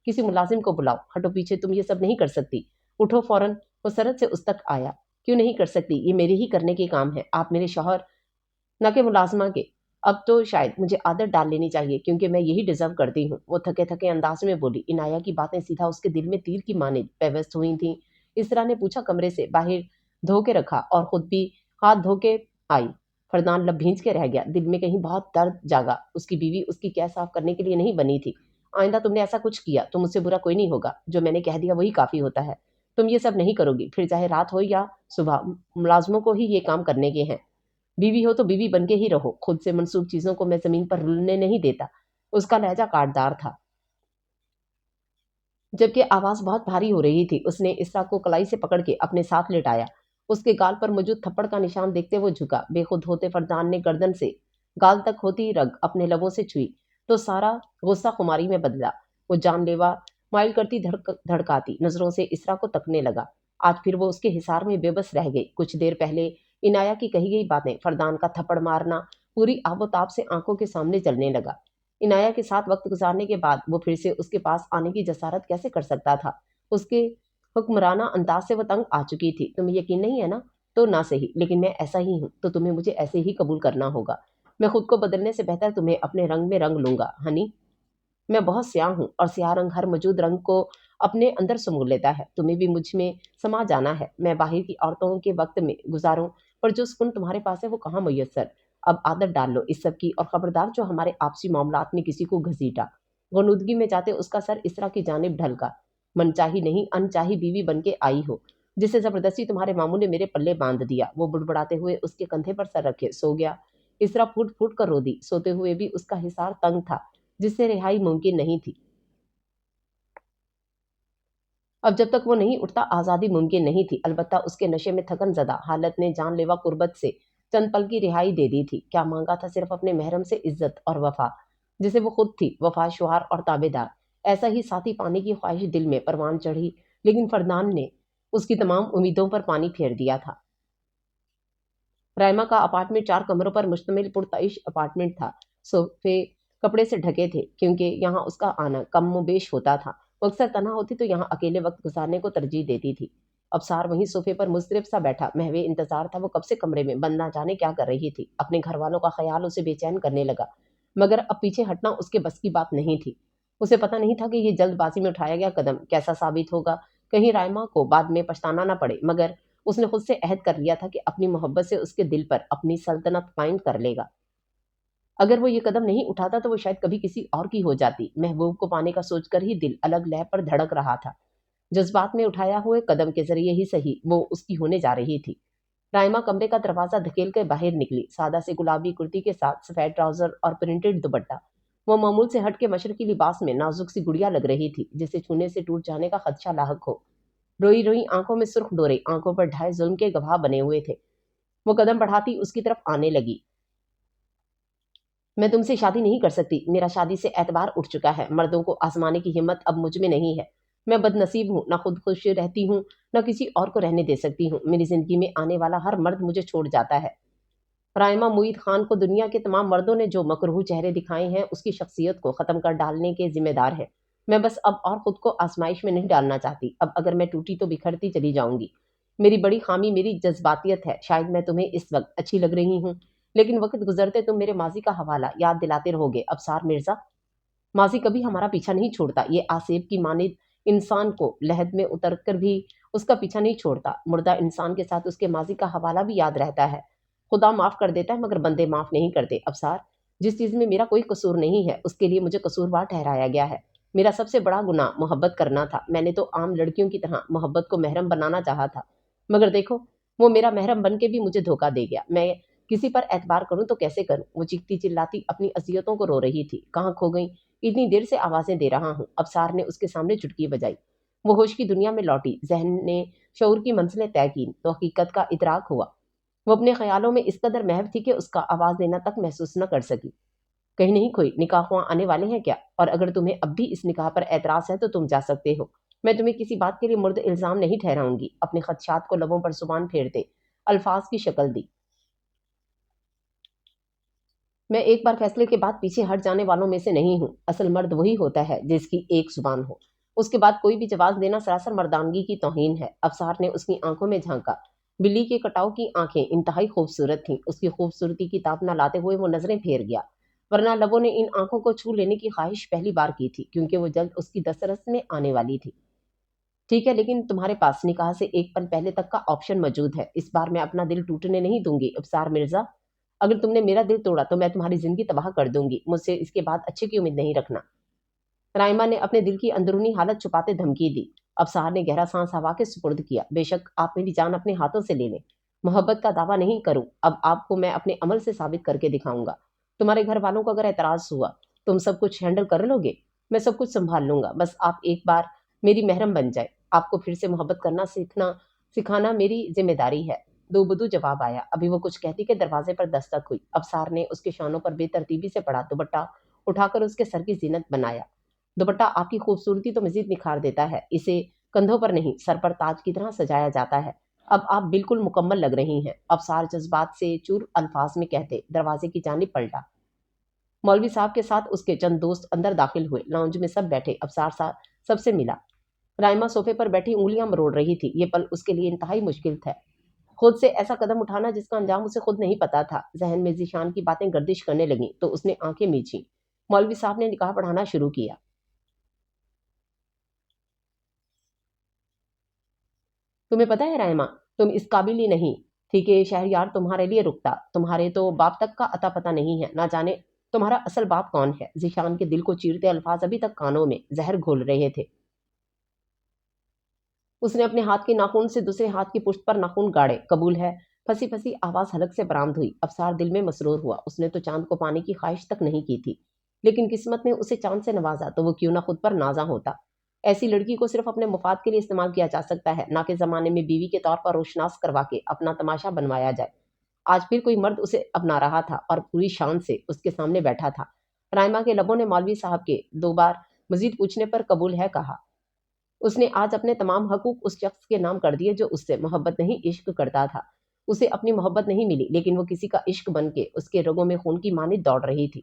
کسی ملازم کو بلاؤ۔ ہٹو پیچھے، تم یہ سب نہیں کر سکتی، اٹھو فوراً۔ وہ سرعت سے اس تک آیا۔ کیوں نہیں کر سکتی؟ یہ میرے ہی کرنے کے کام ہے، آپ میرے شوہر نہ کہ ملازمہ کے۔ اب تو شاید مجھے عادت ڈال لینی چاہیے کیونکہ میں یہی ڈیزرو کرتی ہوں۔ وہ تھکے تھکے انداز میں بولی۔ عنایہ کی باتیں سیدھا اس کے دل میں تیر کی مانند پیوست ہوئی تھیں۔ اس طرح نے پوچھا کمرے سے باہر دھو کے رکھا اور خود بھی ہاتھ دھو کے آئی۔ فردان لب بھینچ کے رہ گیا۔ دل میں کہیں بہت درد جاگا۔ اس کی بیوی اس کی کیا صاف کرنے کے لیے نہیں بنی تھی۔ آئندہ تم نے ایسا کچھ کیا تو مجھ سے برا کوئی نہیں ہوگا۔ جو میں نے کہہ دیا وہی کافی ہوتا ہے۔ تم یہ سب نہیں کرو گی، پھر چاہے رات ہو یا صبح، ملازموں کو ہی یہ کام کرنے کے ہیں۔ بیوی ہو تو بیوی بن کے ہی رہو۔ خود سے منسوب چیزوں کو میں زمین پر رلنے نہیں دیتا۔ اس کا لہجہ کاٹدار تھا، جبکہ آواز بہت بھاری ہو رہی تھی۔ اس نے اسرا کو کلائی سے پکڑ کے اپنے ساتھ لٹایا۔ اس کے گال پر موجود تھپڑ کا نشان دیکھتے وہ جھکا۔ بے خود ہوتے فردان نے گردن سے گال تک ہوتی رگ اپنے لبوں سے چھوئی تو سارا غصہ خماری میں بدلا۔ وہ جان لیوا مائل کرتی دھڑکاتی نظروں سے اسرا کو تکنے لگا۔ آج پھر وہ اس کے حصار میں بے بس رہ گئی۔ کچھ دیر پہلے عنایہ کی کہی گئی باتیں، فردان کا تھپڑ مارنا پوری آب و تاب سے آنکھوں کے سامنے چلنے لگا۔ عنایہ کے ساتھ وقت گزارنے کے بعد وہ پھر سے اس کے پاس آنے کی جسارت کیسے کر سکتا تھا؟ اس کے حکمرانہ انداز سے وہ تنگ آ چکی تھی۔ تمہیں یقین نہیں ہے نا؟ تو نہ صحیح، لیکن میں ایسا ہی ہوں تو تمہیں مجھے ایسے ہی قبول کرنا ہوگا۔ میں خود کو بدلنے سے بہتر تمہیں اپنے رنگ میں رنگ لوں گا ہنی۔ میں بہت سیاہ ہوں اور سیاہ رنگ ہر موجود رنگ کو اپنے اندر سمو لیتا ہے۔ تمہیں بھی مجھ میں سما جانا ہے۔ میں باہر کی عورتوں کے وقت میں گزاروں پر جو سکون تمہارے پاس ہے وہ کہاں میسر۔ اب عادت ڈال لو اس سب کی، اور خبردار جو ہمارے آپسی معاملات میں کسی کو گھسیٹا۔ غنودگی میں جاتے اس کا سر اسرا کی جانب ڈھلکا۔ من چاہی نہیں ان چاہی بیوی بن کے آئی ہو، جسے زبردستی تمہارے ماموں نے میرے پلے باندھ دیا۔ وہ بڑبڑاتے ہوئے اس کے کندھے پر سر رکھے سو گیا۔ اسرا پھوٹ پھوٹ کر رو دی۔ سوتے ہوئے بھی اس کا حصار تنگ تھا جس سے رہائی ممکن نہیں تھی۔ اب جب تک وہ نہیں اٹھتا آزادی ممکن نہیں تھی۔ البتہ اس کے نشے میں تھکن زدہ حالت نے جان لیوا قربت سے چند پل کی رہائی دے دی تھی۔ کیا مانگا تھا؟ صرف اپنے محرم سے عزت اور وفا، جسے وہ خود تھی، وفا شوہر اور تابع دار۔ ایسا ہی ساتھی پانے کی خواہش دل میں پروان چڑھی، لیکن فردان نے اس کی تمام امیدوں پر پانی پھیر دیا تھا۔ رائما کا اپارٹمنٹ 4 کمروں پر مشتمل پرتعیش اپارٹمنٹ تھا۔ صوفے کپڑے سے ڈھکے تھے کیونکہ یہاں اس کا آنا کم و بیش ہوتا تھا۔ وہ اکثر تنہا ہوتی تو یہاں اکیلے وقت گزارنے کو ترجیح دیتی تھی۔ ابصار وہیں صوفے پر مضطرب سا بیٹھا محو انتظار تھا۔ وہ کب سے کمرے میں بند نہ جانے کیا کر رہی تھی۔ اپنے گھر والوں کا خیال اسے بے چین کرنے لگا، مگر اب پیچھے ہٹنا اس کے بس کی بات نہیں تھی۔ اسے پتہ نہیں تھا کہ یہ جلد بازی میں اٹھایا گیا قدم کیسا ثابت ہوگا، کہیں رائما کو بعد میں پچھتانا نہ پڑے، مگر اس نے خود سے عہد کر لیا تھا کہ اپنی محبت سے اس کے دل پر اپنی سلطنت قائم کر لے گا۔ اگر وہ یہ قدم نہیں اٹھاتا تو وہ شاید کبھی کسی اور کی ہو جاتی۔ محبوب کو پانے کا سوچ کر ہی دل الگ لہ پر دھڑک رہا تھا۔ جذبات میں اٹھایا ہوئے قدم کے ذریعے ہی صحیح وہ اس کی ہونے جا رہی تھی۔ رائما کمرے کا دروازہ دھکیل کے باہر نکلی، سادہ سے گلابی کرتی کے ساتھ سفید ٹراؤزر اور پرنٹڈ دوپٹہ۔ وہ معمول سے ہٹ کے مشرقی لباس میں نازک سی گڑیا لگ رہی تھی جسے چھونے سے ٹوٹ جانے کا خدشہ لاحق ہو۔ روئی روئی آنکھوں میں سرخ ڈورے آنکھوں پر ڈھائے ظلم کے گواہ بنے ہوئے تھے۔ وہ قدم بڑھاتی اس کی طرف آنے لگی۔ میں تم سے شادی نہیں کر سکتی۔ میرا شادی سے اعتبار اٹھ چکا ہے۔ مردوں کو آزمانے کی ہمت اب مجھ میں نہیں ہے۔ میں بد نصیب ہوں، نہ خود خوش رہتی ہوں نہ کسی اور کو رہنے دے سکتی ہوں۔ میری زندگی میں آنے والا ہر مرد مجھے چھوڑ جاتا ہے۔ رائما معید خان کو دنیا کے تمام مردوں نے جو مکروہ چہرے دکھائے ہیں اس کی شخصیت کو ختم کر ڈالنے کے ذمہ دار ہے۔ میں بس اب اور خود کو آزمائش میں نہیں ڈالنا چاہتی۔ اب اگر میں ٹوٹی تو بکھرتی چلی جاؤں گی۔ میری بڑی خامی میری جذباتیت ہے۔ شاید میں تمہیں اس وقت اچھی لگ رہی ہوں، لیکن وقت گزرتے تم میرے ماضی کا حوالہ یاد دلاتے رہو گے ابصار مرزا۔ ماضی کبھی ہمارا پیچھا نہیں چھوڑتا۔ یہ آسیب کی مانند انسان کو لحد میں اتر کر بھی اس کا پیچھا نہیں چھوڑتا۔ مردہ انسان کے ساتھ اس کے ماضی کا حوالہ بھی یاد رہتا ہے۔ خدا معاف کر دیتا ہے مگر بندے معاف نہیں کرتے۔ ابصار، جس چیز میں میرا کوئی قصور نہیں ہے اس کے لیے مجھے قصوروار ٹھہرایا گیا ہے۔ میرا سب سے بڑا گناہ محبت کرنا تھا۔ میں نے تو عام لڑکیوں کی طرح محبت کو محرم بنانا چاہا تھا، مگر دیکھو وہ میرا محرم بن کے بھی مجھے دھوکہ دے گیا۔ میں کسی پر اعتبار کروں تو کیسے کروں؟ وہ چیختی چلاتی اپنی اذیتوں کو رو رہی تھی۔ کہاں کھو گئی؟ اتنی دیر سے آوازیں دے رہا ہوں۔ ابصار نے اس کے سامنے چٹکی بجائی۔ وہ ہوش کی دنیا میں لوٹی۔ ذہن نے شعور کی منزلیں طے کی تو حقیقت کا ادراک ہوا۔ وہ اپنے خیالوں میں اس قدر محو تھی کہ اس کا آواز دینا تک محسوس نہ کر سکی۔ کہیں نہیں کھوئی؟ نکاح خواں آنے والے ہیں کیا؟ اور اگر تمہیں اب بھی اس نکاح پر اعتراض ہے تو تم جا سکتے ہو۔ میں تمہیں کسی بات کے لیے مرد الزام نہیں ٹھہراؤں گی۔ اپنے خدشات کو لبوں پر زبان پھیرتے الفاظ کی شکل دی۔ میں ایک بار فیصلے کے بعد پیچھے ہٹ جانے والوں میں سے نہیں ہوں۔ اصل مرد وہی ہوتا ہے جس کی ایک زبان ہو۔ اس کے بعد کوئی بھی جواز دینا سراسر مردانگی کی توہین ہے۔ ابصار نے اس کی آنکھوں میں جھانکا۔ بلی کے کٹاؤ کی آنکھیں انتہائی خوبصورت تھیں۔ اس کی خوبصورتی کی تاب نہ لاتے ہوئے وہ نظریں پھیر گیا، ورنہ لبوں نے ان آنکھوں کو چھو لینے کی خواہش پہلی بار کی تھی، کیونکہ وہ جلد اس کی دسترس میں آنے والی تھی۔ ٹھیک ہے، لیکن تمہارے پاس نکاح سے ایک پل پہلے تک کا آپشن موجود ہے۔ اس بار میں اپنا دل ٹوٹنے نہیں دوں گی ابصار مرزا۔ اگر تم نے میرا دل توڑا تو میں تمہاری زندگی تباہ کر دوں گی۔ مجھ سے اس کے بعد اچھے کی امید نہیں رکھنا۔ رائما نے اپنے دل کی اندرونی حالت چھپاتے دھمکی دی۔ ابصار نے گہرا سانس ہوا کے سپرد کیا۔ بے شک آپ میری جان اپنے ہاتھوں سے لے لیں، محبت کا دعویٰ نہیں کروں۔ اب آپ کو میں اپنے عمل سے ثابت کر کے دکھاؤں گا۔ تمہارے گھر والوں کو اگر اعتراض ہوا تم سب کچھ ہینڈل کر لو گے؟ میں سب کچھ سنبھال لوں گا، بس آپ ایک بار میری محرم بن جائے۔ آپ کو پھر سے محبت کرنا سکھانا میری ذمہ داری ہے۔ دو بدو جواب آیا۔ ابھی وہ کچھ کہتی کہ دروازے پر دستک ہوئی۔ ابصار نے اس کے شانوں پر بے ترتیبی سے پڑا دوپٹہ اٹھا کر اس کے سر کی زینت بنایا۔ دوپٹہ آپ کی خوبصورتی تو مزید نکھار دیتا ہے۔ اسے کندھوں پر نہیں، سر پر تاج کی طرح سجایا جاتا ہے۔ اب آپ بالکل مکمل لگ رہی ہیں، ابصار جذبات سے چور الفاظ میں کہتے دروازے کی جانب پلٹا۔ مولوی صاحب کے ساتھ اس کے چند دوست اندر داخل ہوئے۔ لاؤنج میں سب بیٹھے۔ ابصار سب سے ملا۔ رائما صوفے پر بیٹھی انگلیاں مروڑ رہی تھی۔ یہ پل اس کے لیے انتہائی مشکل تھا۔ خود سے ایسا قدم اٹھانا جس کا انجام اسے خود نہیں پتا تھا۔ ذہن میں ذیشان کی باتیں گردش کرنے لگیں تو اس نے آنکھیں میچیں۔ مولوی صاحب نے نکاح پڑھانا شروع کیا۔ تمہیں پتہ ہے رائما، تم اس قابل ہی نہیں تھی کہ شہریار تمہارے لیے رکتا۔ تمہارے تو باپ تک کا اتا پتہ نہیں ہے، نہ جانے تمہارا اصل باپ کون ہے۔ ذیشان کے دل کو چیرتے الفاظ ابھی تک کانوں میں زہر گھول رہے تھے۔ اس نے اپنے ہاتھ کے ناخن سے دوسرے ہاتھ کی پشت پر ناخن گاڑے۔ قبول ہے؟ پھنسی پھنسی آواز حلق سے برآمد ہوئی۔ ابصار دل میں مسرور ہوا۔ اس نے تو چاند کو پانے کی خواہش تک نہیں کی تھی، لیکن قسمت نے اسے چاند سے نوازا تو وہ کیوں نہ خود پر نازاں ہوتا۔ ایسی لڑکی کو صرف اپنے مفاد کے لیے استعمال کیا جا سکتا ہے، نہ کہ زمانے میں بیوی کے طور پر روشناس کروا کے اپنا تماشا بنوایا جائے۔ آج پھر کوئی مرد اسے اپنا رہا تھا اور پوری شان سے اس کے سامنے بیٹھا تھا۔ رائما کے لبوں نے مولوی صاحب کے دو بار مزید پوچھنے پر قبول ہے کہا۔ اس نے آج اپنے تمام حقوق اس شخص کے نام کر دیے جو اس سے محبت نہیں عشق کرتا تھا۔ اسے اپنی محبت نہیں ملی، لیکن وہ کسی کا عشق بن کے اس کے رگوں میں خون کی مانند دوڑ رہی تھی۔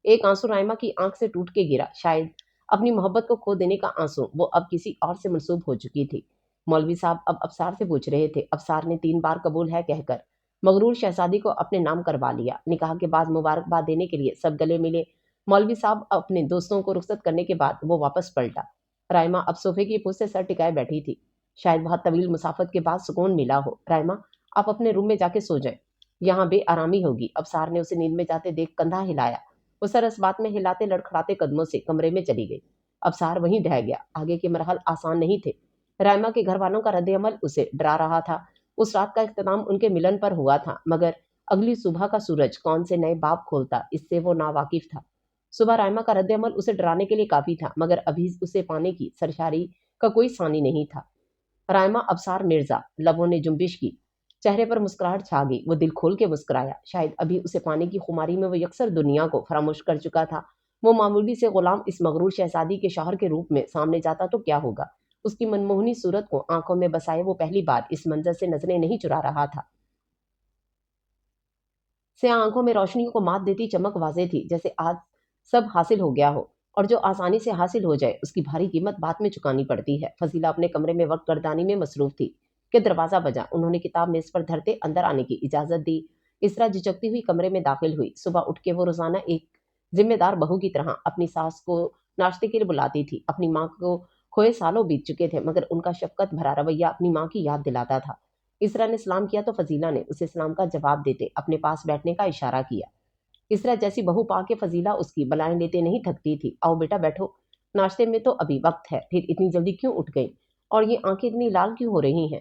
ایک آنسو رائما کی آنکھ سے ٹوٹ کے گرا، شاید اپنی محبت کو کھو دینے کا آنسو۔ وہ اب کسی اور سے منسوب ہو چکی تھی۔ مولوی صاحب اب ابصار سے پوچھ رہے تھے۔ ابصار نے 3 بار قبول ہے کہہ کر مغرور شہزادی کو اپنے نام کروا لیا۔ نکاح کے بعد مبارکباد دینے کے لیے سب گلے ملے۔ مولوی صاحب اپنے دوستوں کو رخصت کرنے کے بعد وہ واپس پلٹا۔ رائما اب صوفے کی پشت سے سر ٹکائے بیٹھی تھی۔ شاید بہت طویل مسافت کے بعد سکون ملا ہو۔ رائما، آپ اپنے روم میں جا کے سو جائیں، یہاں بے آرامی ہوگی۔ ابصار نے اسے نیند میں جاتے دیکھ کندھا ہلایا۔ وہ سر اس بات میں ہلاتے لڑکھڑاتے قدموں سے کمرے میں چلی گئی۔ ابصار وہیں ڈھہ گیا۔ آگے کے مراحل آسان نہیں تھے۔ رائما کے گھر والوں کا رد عمل اسے ڈرا رہا تھا۔ اس رات کا اختتام ان کے ملن پر ہوا تھا، مگر اگلی صبح کا سورج کون سے نئے باب کھولتا اس سے وہ ناواقف تھا۔ صبح رائما کا رد عمل اسے ڈرانے کے لیے کافی تھا، مگر ابھی اسے پانے کی سرشاری کا کوئی ثانی نہیں تھا۔ رائما ابصار مرزا، لبوں نے جنبش کی، چہرے پر مسکراہٹ چھا گئی۔ وہ دل کھول کے مسکرایا۔ شاید ابھی اسے پانے کی خماری میں وہ یکسر دنیا کو فراموش کر چکا تھا۔ وہ معمولی سے غلام اس مغرور شہزادی کے شوہر کے روپ میں سامنے جاتا تو کیا ہوگا؟ اس کی منموہنی صورت کو آنکھوں میں بسائے وہ پہلی بار اس منظر سے نظریں نہیں چرا رہا تھا۔ سیاہ آنکھوں میں روشنی کو مات دیتی چمک واضح تھی، جیسے آج سب حاصل ہو گیا ہو، اور جو آسانی سے حاصل ہو جائے اس کی بھاری قیمت بعد میں چکانی پڑتی ہے۔ فضیلہ اپنے کمرے میں وقت گردانی میں مصروف تھی کہ دروازہ بجا۔ انہوں نے کتاب میز پر دھرتے اندر آنے کی اجازت دی۔ اسرا جھجکتی ہوئی کمرے میں داخل ہوئی۔ صبح اٹھ کے وہ روزانہ ایک ذمہ دار بہو کی طرح اپنی ساس کو ناشتے کے لیے بلاتی تھی۔ اپنی ماں کو کھوئے سالوں بیت چکے تھے، مگر ان کا شفقت بھرا رویہ اپنی ماں کی یاد دلاتا تھا۔ اسرا نے سلام کیا تو فضیلہ نے اسے سلام کا جواب دیتے اپنے پاس بیٹھنے کا اشارہ کیا۔ اسرا جیسی بہو پا کے فضیلہ اس کی بلائیں لیتے نہیں تھکتی تھی۔ آؤ بیٹا بیٹھو، ناشتے میں تو ابھی وقت ہے، پھر اتنی جلدی کیوں اٹھ گئی، اور یہ آنکھیں اتنی لال کیوں ہو رہی ہیں؟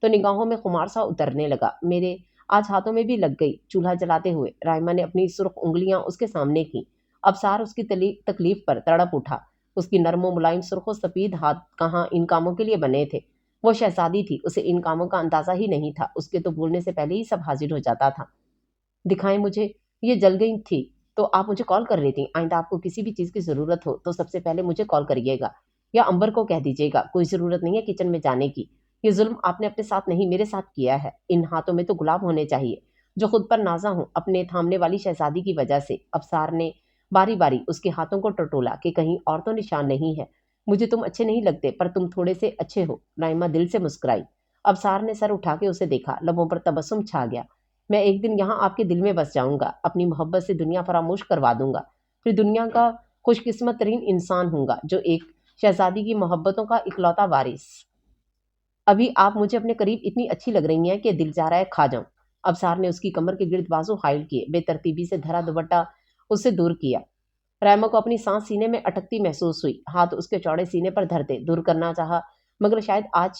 تو نگاہوں میں خمار سا اترنے لگا۔ میرے آج ہاتھوں میں بھی لگ گئی چولہا جلاتے ہوئے۔ رائما نے اپنی سرخ انگلیاں اس کے سامنے کی۔ ابصار اس کی تکلیف پر تڑپ اٹھا۔ اس کی نرم و ملائم سرخ و سفید ہاتھ کہاں ان کاموں کے لیے بنے تھے؟ وہ شہزادی تھی، اسے ان کاموں کا اندازہ ہی نہیں تھا۔ اس کے تو بولنے سے پہلے ہی سب حاضر ہو جاتا تھا۔ دکھائیں مجھے، یہ جل گئی تھی تو آپ مجھے کال کر رہی تھیں۔ آئندہ آپ کو کسی بھی چیز کی ضرورت ہو تو سب سے پہلے مجھے کال کریے گا، یا امبر کو کہہ دیجیے گا۔ کوئی ضرورت نہیں ہے کچن میں جانے کی۔ یہ ظلم آپ نے اپنے ساتھ نہیں میرے ساتھ کیا ہے۔ ان ہاتھوں میں تو گلاب ہونے چاہیے جو خود پر نازا ہوں اپنے تھامنے والی شہزادی کی وجہ سے۔ ابصار نے باری باری اس کے ہاتھوں کو ٹٹولا کہ کہیں اور تو نشان نہیں ہے۔ مجھے تم اچھے نہیں لگتے پر تم تھوڑے سے اچھے ہو۔ رائما دل سے مسکرائی۔ ابصار نے سر اٹھا کے اسے دیکھا، لبوں پر تبسم چھا گیا۔ میں ایک دن یہاں آپ کے دل میں بس جاؤں گا، اپنی محبت سے دنیا فراموش کروا دوں گا، پھر دنیا کا خوش قسمت ترین انسان ہوں گا جو ایک شہزادی کی محبتوں کا اکلوتا وارث۔ ابھی آپ مجھے اپنے قریب اتنی اچھی لگ رہی ہیں کہ دل چاہ رہا ہے کھا جاؤں۔ ابصار نے اس کی کمر کے گرد بازو حائل کیے، بے ترتیبی سے دھرا دوپٹہ اس سے دور کیا۔ رائما کو اپنی سانس سینے میں اٹکتی محسوس ہوئی۔ ہاتھ اس کے چوڑے سینے پر دھرتے دور کرنا چاہا، مگر شاید آج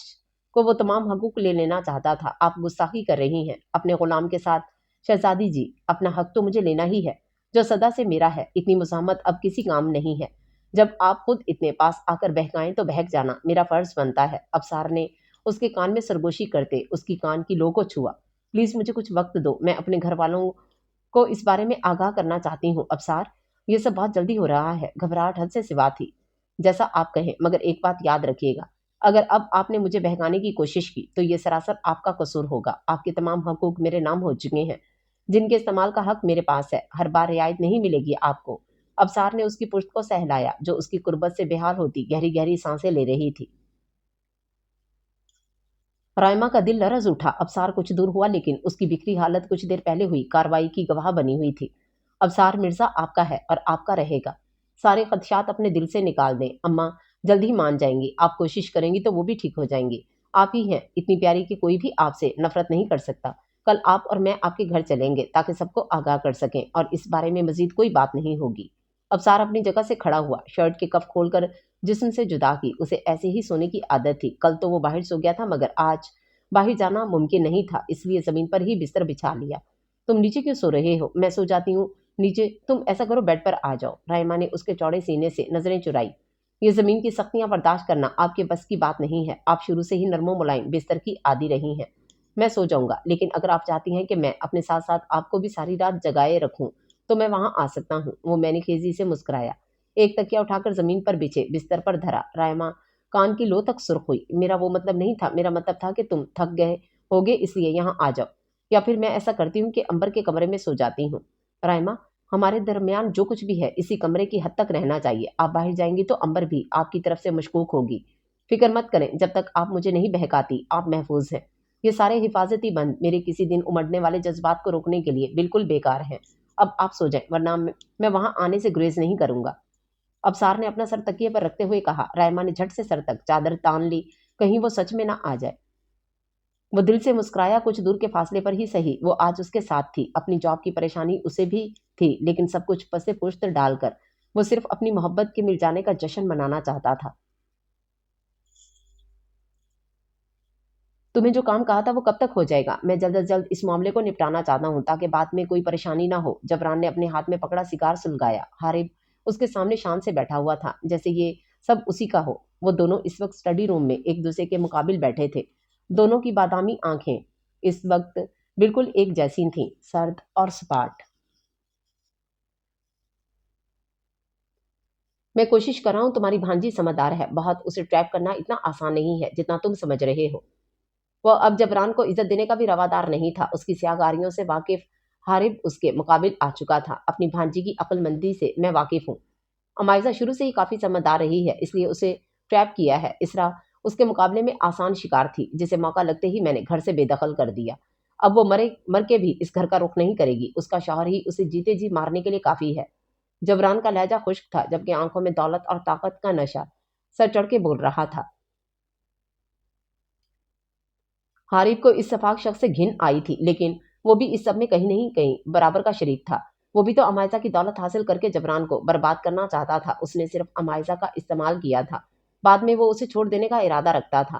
کو وہ تمام حقوق لے لینا چاہتا تھا۔ آپ گستاخی کر رہی ہیں اپنے غلام کے ساتھ شہزادی جی، اپنا حق تو مجھے لینا ہی ہے جو سدا سے میرا ہے۔ اتنی مزاحمت اب کسی کام نہیں ہے۔ جب آپ خود اتنے پاس آ کر بہکائیں تو بہک جانا میرا فرض بنتا ہے۔ ابصار نے اس کے کان میں سرگوشی کرتے اس کی کان کی لو کو چھوا۔ پلیز مجھے کچھ وقت دو، میں اپنے گھر والوں کو اس بارے میں آگاہ کرنا چاہتی ہوں۔ ابصار، یہ سب بہت جلدی ہو رہا ہے۔ گھبراہٹ حد سے سوا تھی۔ جیسا آپ کہیں، مگر ایک بات یاد رکھیے گا، اگر اب آپ نے مجھے بہکانے کی کوشش کی تو یہ سراسر آپ کا قصور ہوگا۔ آپ کے تمام حقوق میرے نام ہو چکے ہیں، جن کے استعمال کا حق میرے پاس ہے۔ ہر بار رعایت نہیں ملے گی آپ کو۔ ابصار نے اس کی پشت کو سہلایا جو اس کی قربت سے بے حال ہوتی گہری گہری سانسیں لے رہی تھی۔ رائما کا دل لرز اٹھا۔ ابصار کچھ دور ہوا لیکن اس کی بکھری حالت کچھ دیر پہلے ہوئی کارروائی کی گواہ بنی ہوئی تھی۔ ابصار مرزا آپ کا ہے اور آپ کا رہے گا۔ سارے خدشات اپنے دل سے نکال دیں۔ اماں جلد ہی مان جائیں گی، آپ کوشش کریں گی تو وہ بھی ٹھیک ہو جائیں گی۔ آپ ہی ہیں اتنی پیاری کہ کوئی بھی آپ سے نفرت نہیں کر سکتا۔ کل آپ اور میں آپ کے گھر چلیں گے تاکہ سب کو آگاہ کر سکیں اور اس بارے میں مزید کوئی بات نہیں ہوگی۔ ابصار اپنی جگہ سے کھڑا ہوا، شرٹ کے کف کھول کر جسم سے جدا کی۔ اسے ایسے ہی سونے کی عادت تھی۔ کل تو وہ باہر سو گیا تھا مگر آج باہر جانا ممکن نہیں تھا، اس لیے زمین پر ہی بستر بچھا لیا۔ تم نیچے کیوں سو رہے ہو؟ میں سو جاتی ہوں نیچے۔ تم ایسا کرو بیڈ پر آ جاؤ۔ رائما نے اس کے چوڑے سینے سے نظریں چرائی۔ یہ زمین کی سختیاں برداشت کرنا آپ کے بس کی بات نہیں ہے۔ آپ شروع سے ہی نرم و ملائم بستر کی عادی رہی ہیں۔ میں سو جاؤں گا، لیکن اگر آپ چاہتی ہیں کہ میں اپنے ساتھ ساتھ آپ کو بھی ساری رات جگائے رکھوں تو میں وہاں آ سکتا ہوں۔ وہ میں نے خیزی سے مسکرایا۔ ایک تکیہ اٹھا کر زمین پر بچھے بستر پر دھرا۔ رائما کان کی لو تک سرخ ہوئی۔ میرا وہ مطلب نہیں تھا، میرا مطلب تھا کہ تم تھک گئے ہوگے اس لیے یہاں آ جاؤ، یا پھر میں ایسا کرتی ہوں کہ امبر کے کمرے میں سو جاتی ہوں۔ رائما، ہمارے درمیان جو کچھ بھی ہے اسی کمرے کی حد تک رہنا چاہیے۔ آپ باہر جائیں گی تو امبر بھی آپ کی طرف سے مشکوک ہوگی۔ فکر مت کریں، جب تک آپ مجھے نہیں بہکاتی آپ محفوظ ہیں۔ یہ سارے حفاظتی بند میرے کسی دن امڑنے والے جذبات کو روکنے کے لیے بالکل بیکار ہیں۔ اب آپ سو جائیں ورنہ میں وہاں آنے سے گریز نہیں کروں گا۔ ابصار نے اپنا سر تکیے پر رکھتے ہوئے کہا۔ رائما نے جھٹ سے سر تک چادر تان لی، کہیں وہ سچ میں نہ آ جائے۔ وہ دل سے مسکرایا، کچھ دور کے فاصلے پر ہی صحیح وہ آج اس کے ساتھ تھی۔ اپنی جاب کی پریشانی اسے بھی تھی لیکن سب کچھ پسے پشت ڈال کر وہ صرف اپنی محبت کے مل جانے کا جشن منانا چاہتا تھا۔ تمہیں جو کام کہا تھا وہ کب تک ہو جائے گا؟ میں جلد از جلد اس معاملے کو نپٹانا چاہتا ہوں تاکہ بعد میں کوئی پریشانی نہ ہو۔ جبران نے اپنے ہاتھ میں پکڑا سگار سلگایا۔ حارب اس کے سامنے شان سے بیٹھا ہوا تھا جیسے یہ سب اسی کا ہو۔ وہ دونوں اس وقت اسٹڈی روم میں ایک دوسرے کے مقابل بیٹھے تھے۔ دونوں کی بادامی آنکھیں اس وقت بالکل ایک جیسی تھیں، سرد اور سپاٹ۔ میں کوشش کر رہا ہوں، تمہاری بھانجی سمجھدار ہے بہت، اسے ٹریپ کرنا اتنا آسان نہیں ہے جتنا تم سمجھ رہے ہو۔ وہ اب جبران کو عزت دینے کا بھی روادار نہیں تھا۔ اس کی سیاہکاریوں سے واقف حارب اس کے مقابل آ چکا تھا۔ اپنی بھانجی کی عقل مندی سے میں واقف ہوں۔ امائزہ شروع سے ہی کافی سمجھدار رہی ہے اس لیے اسے ٹریپ کیا ہے۔ اسرا اس کے مقابلے میں آسان شکار تھی جسے موقع لگتے ہی میں نے گھر سے بے دخل کر دیا۔ اب وہ مر کے بھی اس گھر کا رخ نہیں کرے گی۔ اس کا شوہر ہی اسے جیتے جی مارنے کے لیے کافی ہے۔ جبران کا لہجہ خشک تھا جبکہ آنکھوں میں دولت اور طاقت کا نشہ سر چڑھ کے بول رہا تھا۔ حارب کو اس شفاق شخص سے گھن آئی تھی لیکن وہ بھی اس سب میں کہیں نہیں کہیں برابر کا شریک تھا۔ وہ بھی تو امائزہ کی دولت حاصل کر کے جبران کو برباد کرنا چاہتا تھا۔ اس نے صرف امائزہ کا استعمال کیا تھا، بعد میں وہ اسے چھوڑ دینے کا ارادہ رکھتا تھا۔